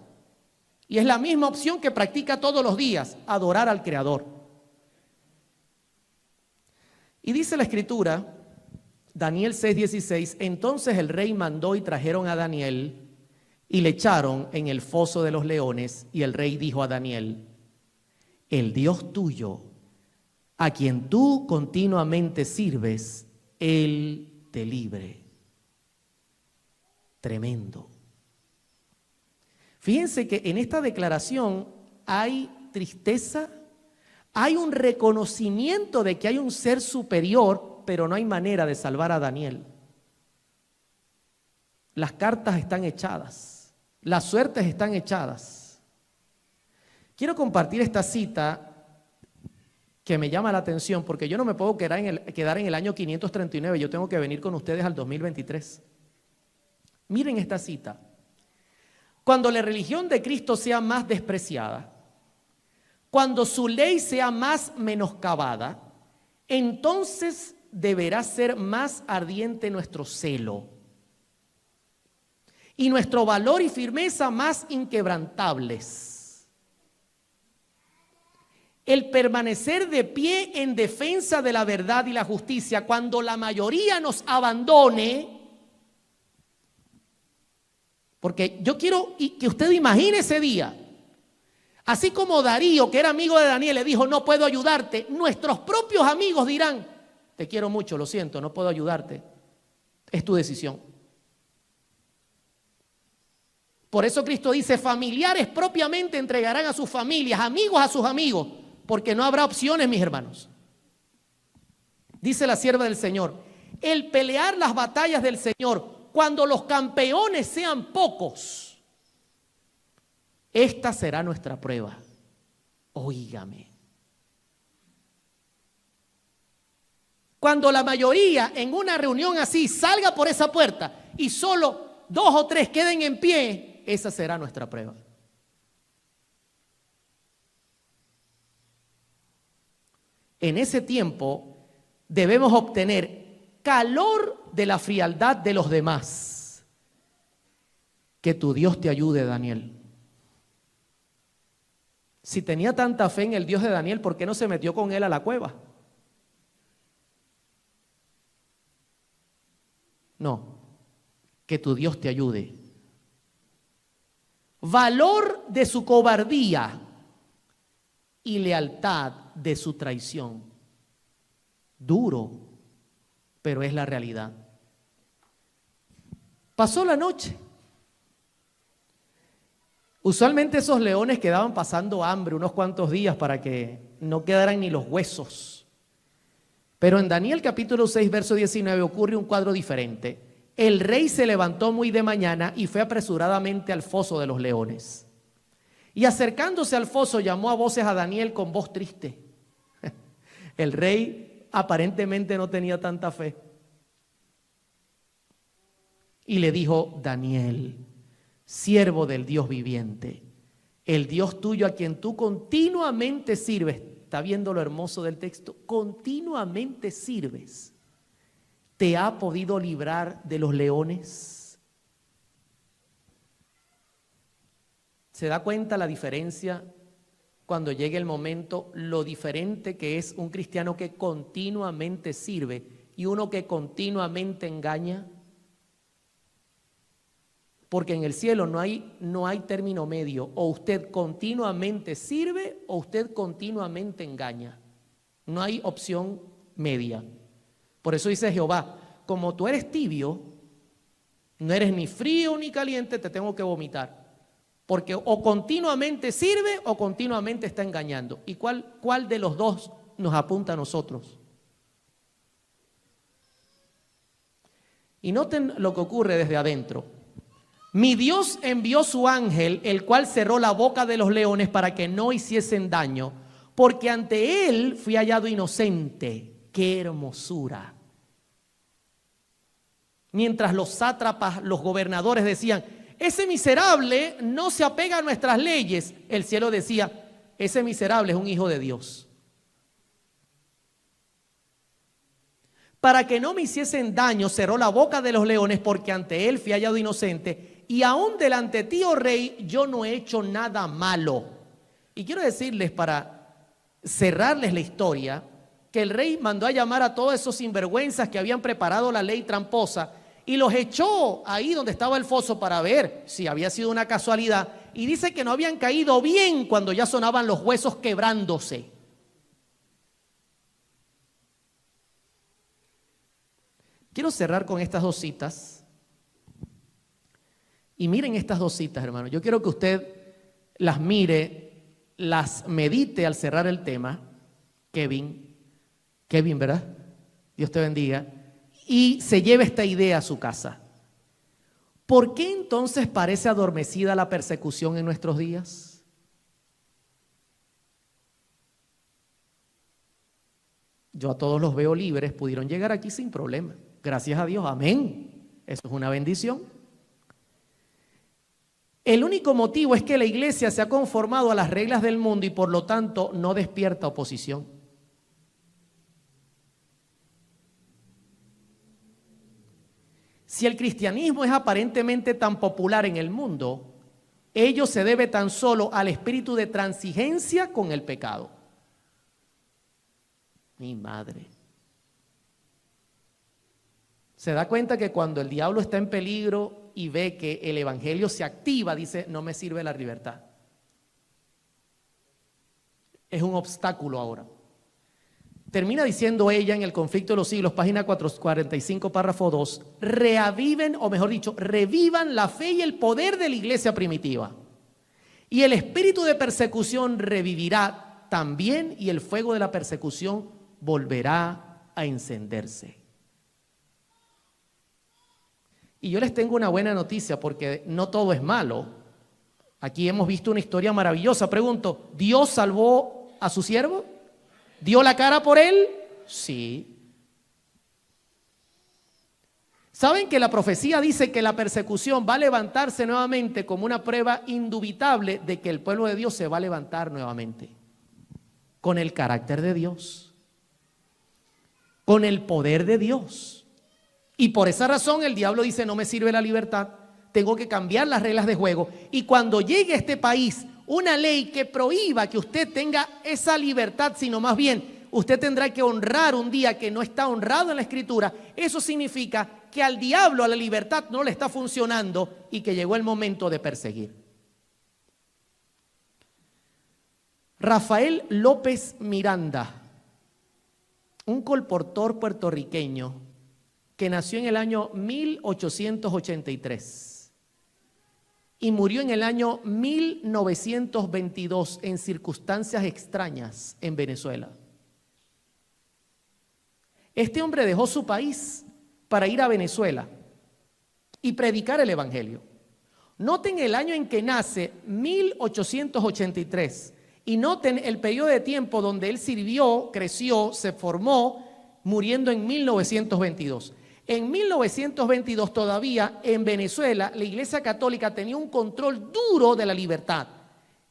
Y es la misma opción que practica todos los días, adorar al Creador. Y dice la Escritura, Daniel 6:16, entonces el rey mandó y trajeron a Daniel y le echaron en el foso de los leones. Y el rey dijo a Daniel, el Dios tuyo, a quien tú continuamente sirves, Él te libre. Tremendo. Fíjense que en esta declaración hay tristeza, hay un reconocimiento de que hay un ser superior, pero no hay manera de salvar a Daniel. Las cartas están echadas, las suertes están echadas. Quiero compartir esta cita que me llama la atención, porque yo no me puedo quedar en el año 539, yo tengo que venir con ustedes al 2023. Miren esta cita. Cuando la religión de Cristo sea más despreciada, cuando su ley sea más menoscabada, entonces deberá ser más ardiente nuestro celo y nuestro valor y firmeza más inquebrantables. El permanecer de pie en defensa de la verdad y la justicia cuando la mayoría nos abandone. Porque yo quiero que usted imagine ese día. Así como Darío, que era amigo de Daniel, le dijo, no puedo ayudarte, nuestros propios amigos dirán, te quiero mucho, lo siento, no puedo ayudarte. Es tu decisión. Por eso Cristo dice, familiares propiamente entregarán a sus familias, amigos a sus amigos, porque no habrá opciones, mis hermanos. Dice la sierva del Señor, el pelear las batallas del Señor, cuando los campeones sean pocos, esta será nuestra prueba. Óigame. Cuando la mayoría en una reunión así salga por esa puerta y solo 2 o 3 queden en pie, esa será nuestra prueba. En ese tiempo debemos obtener calor de la frialdad de los demás. Que tu Dios te ayude, Daniel. Si tenía tanta fe en el Dios de Daniel, ¿por qué no se metió con él a la cueva? No, que tu Dios te ayude. Valor de su cobardía y lealtad de su traición. Duro, pero es la realidad. Pasó la noche. Usualmente esos leones quedaban pasando hambre unos cuantos días para que no quedaran ni los huesos. Pero en Daniel capítulo 6, verso 19 ocurre un cuadro diferente. El rey se levantó muy de mañana y fue apresuradamente al foso de los leones. Y acercándose al foso llamó a voces a Daniel con voz triste. El rey aparentemente no tenía tanta fe. Y le dijo, Daniel, siervo del Dios viviente, el Dios tuyo a quien tú continuamente sirves. ¿Está viendo lo hermoso del texto? Continuamente sirves. ¿Te ha podido librar de los leones? ¿Se da cuenta la diferencia cuando llegue el momento, lo diferente que es un cristiano que continuamente sirve y uno que continuamente engaña? Porque en el cielo no hay término medio. O usted continuamente sirve o usted continuamente engaña. No hay opción media. Por eso dice Jehová, como tú eres tibio, no eres ni frío ni caliente, te tengo que vomitar. Porque o continuamente sirve o continuamente está engañando. ¿Y cuál de los dos nos apunta a nosotros? Y noten lo que ocurre desde adentro. Mi Dios envió su ángel, el cual cerró la boca de los leones para que no hiciesen daño, porque ante él fui hallado inocente. ¡Qué hermosura! Mientras los sátrapas, los gobernadores decían, ese miserable no se apega a nuestras leyes, el cielo decía, ese miserable es un hijo de Dios. Para que no me hiciesen daño, cerró la boca de los leones, porque ante él fui hallado inocente. Y aún delante de ti, oh rey, yo no he hecho nada malo. Y quiero decirles, para cerrarles la historia, que el rey mandó a llamar a todos esos sinvergüenzas que habían preparado la ley tramposa y los echó ahí donde estaba el foso para ver si había sido una casualidad. Y dice que no habían caído bien cuando ya sonaban los huesos quebrándose. Quiero cerrar con estas 2 citas. Y miren estas 2 citas, hermano. Yo quiero que usted las mire, las medite al cerrar el tema. Kevin, ¿verdad? Dios te bendiga. Y se lleve esta idea a su casa. ¿Por qué entonces parece adormecida la persecución en nuestros días? Yo a todos los veo libres, pudieron llegar aquí sin problema. Gracias a Dios, amén. Eso es una bendición. El único motivo es que la iglesia se ha conformado a las reglas del mundo y por lo tanto no despierta oposición. Si el cristianismo es aparentemente tan popular en el mundo, ello se debe tan solo al espíritu de transigencia con el pecado. Mi madre. Se da cuenta que cuando el diablo está en peligro y ve que el evangelio se activa, dice, no me sirve la libertad. es un obstáculo ahora. Termina diciendo ella en El conflicto de los siglos, página 445, párrafo 2, reaviven, o mejor dicho, revivan la fe y el poder de la iglesia primitiva. Y el espíritu de persecución revivirá también y el fuego de la persecución volverá a encenderse. Y yo les tengo una buena noticia porque no todo es malo. Aquí hemos visto una historia maravillosa. Pregunto, ¿Dios salvó a su siervo? ¿Dio la cara por él? Sí. ¿Saben que la profecía dice que la persecución va a levantarse nuevamente como una prueba indubitable de que el pueblo de Dios se va a levantar nuevamente? Con el carácter de Dios, con el poder de Dios. Y por esa razón el diablo dice, no me sirve la libertad, tengo que cambiar las reglas de juego. Y cuando llegue a este país una ley que prohíba que usted tenga esa libertad, sino más bien usted tendrá que honrar un día que no está honrado en la Escritura, eso significa que al diablo, a la libertad no le está funcionando y que llegó el momento de perseguir. Rafael López Miranda, un colportor puertorriqueño que nació en el año 1883 y murió en el año 1922 en circunstancias extrañas en Venezuela. Este hombre dejó su país para ir a Venezuela y predicar el evangelio. Noten el año en que nace, 1883, y noten el periodo de tiempo donde él sirvió, creció, se formó, muriendo en 1922. En 1922 todavía en Venezuela la Iglesia Católica tenía un control duro de la libertad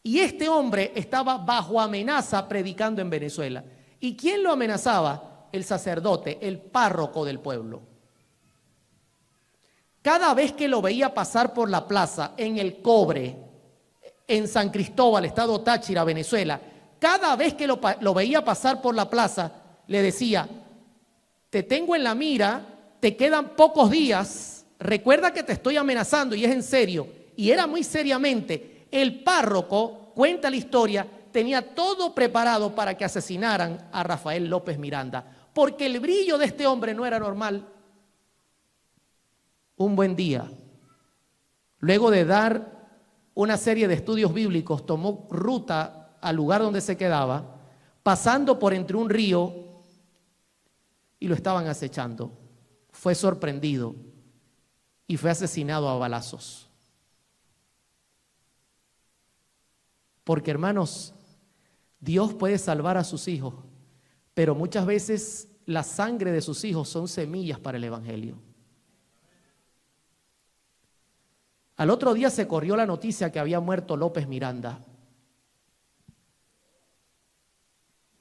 y este hombre estaba bajo amenaza predicando en Venezuela. ¿Y quién lo amenazaba? El sacerdote, el párroco del pueblo. Cada vez que lo veía pasar por la plaza en El Cobre, en San Cristóbal, estado Táchira, Venezuela, cada vez que lo veía pasar por la plaza, le decía, te tengo en la mira, te quedan pocos días, recuerda que te estoy amenazando y es en serio. Y era muy seriamente. El párroco, cuenta la historia, tenía todo preparado para que asesinaran a Rafael López Miranda, porque el brillo de este hombre no era normal. Un buen día, luego de dar una serie de estudios bíblicos, tomó ruta al lugar donde se quedaba, pasando por entre un río y lo estaban acechando. Fue sorprendido y fue asesinado a balazos. Porque, hermanos, Dios puede salvar a sus hijos, pero muchas veces la sangre de sus hijos son semillas para el evangelio. Al otro día se corrió la noticia que había muerto López Miranda.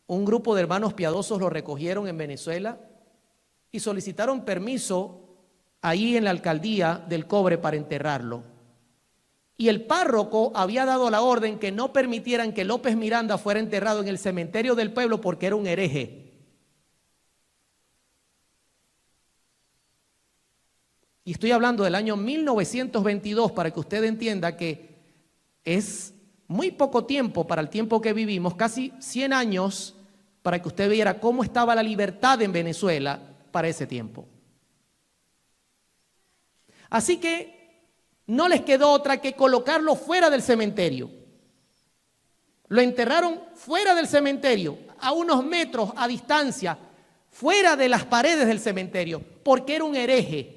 Un grupo de hermanos piadosos lo recogieron en Venezuela y solicitaron permiso ahí en la alcaldía del Cobre para enterrarlo. Y el párroco había dado la orden que no permitieran que López Miranda fuera enterrado en el cementerio del pueblo porque era un hereje. Y estoy hablando del año 1922 para que usted entienda que es muy poco tiempo para el tiempo que vivimos, casi 100 años, para que usted viera cómo estaba la libertad en Venezuela para ese tiempo. Así que no les quedó otra que colocarlo fuera del cementerio. Lo enterraron fuera del cementerio, a unos metros a distancia, fuera de las paredes del cementerio, porque era un hereje.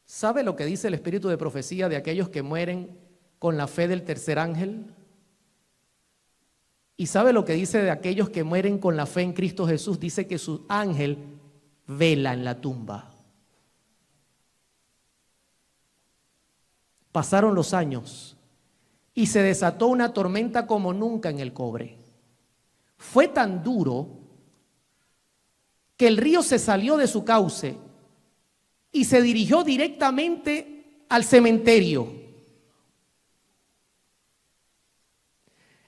¿Sabe lo que dice el espíritu de profecía de aquellos que mueren con la fe del tercer ángel? ¿Y sabe lo que dice de aquellos que mueren con la fe en Cristo Jesús? Dice que su ángel vela en la tumba. Pasaron los años y se desató una tormenta como nunca en el Cobre. Fue tan duro que el río se salió de su cauce y se dirigió directamente al cementerio.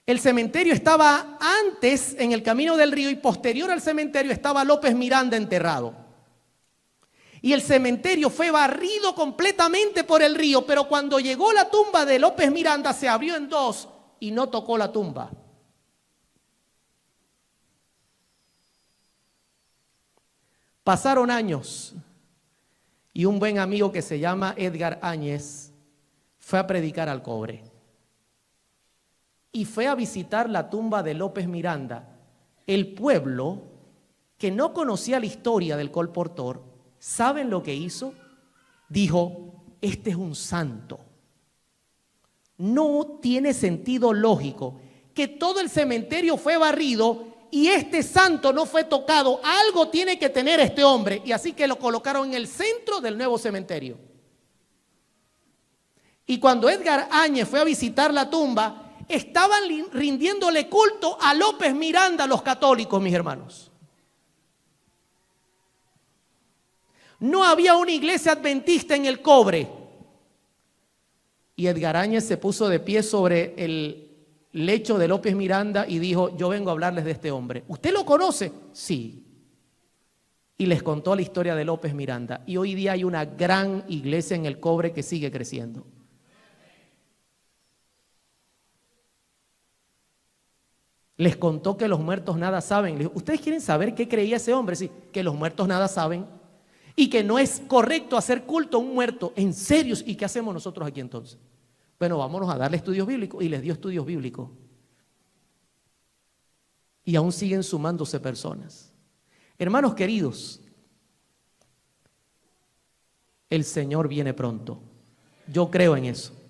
El cementerio estaba antes en el camino del río y posterior al cementerio estaba López Miranda enterrado. Y el cementerio fue barrido completamente por el río, pero cuando llegó la tumba de López Miranda se abrió en dos y no tocó la tumba. Pasaron años y un buen amigo que se llama Edgar Áñez fue a predicar al Cobre y fue a visitar la tumba de López Miranda. El pueblo que no conocía la historia del colportor, ¿saben lo que hizo? Dijo, este es un santo. No tiene sentido lógico que todo el cementerio fue barrido y este santo no fue tocado. Algo tiene que tener este hombre. Y así que lo colocaron en el centro del nuevo cementerio. Y cuando Edgar Áñez fue a visitar la tumba, estaban rindiéndole culto a López Miranda los católicos, mis hermanos. No había una iglesia adventista en el Cobre. Y Edgar Áñez se puso de pie sobre el lecho de López Miranda y dijo, yo vengo a hablarles de este hombre. ¿Usted lo conoce? Sí. Y les contó la historia de López Miranda. Y hoy día hay una gran iglesia en el Cobre que sigue creciendo. Les contó que los muertos nada saben. Les dijo, ¿ustedes quieren saber qué creía ese hombre? Sí, que los muertos nada saben y que no es correcto hacer culto a un muerto. ¿En serio? ¿Y qué hacemos nosotros aquí entonces? Bueno, vámonos a darle estudios bíblicos. Y les dio estudios bíblicos. Y aún siguen sumándose personas. Hermanos queridos, el Señor viene pronto. Yo creo en eso.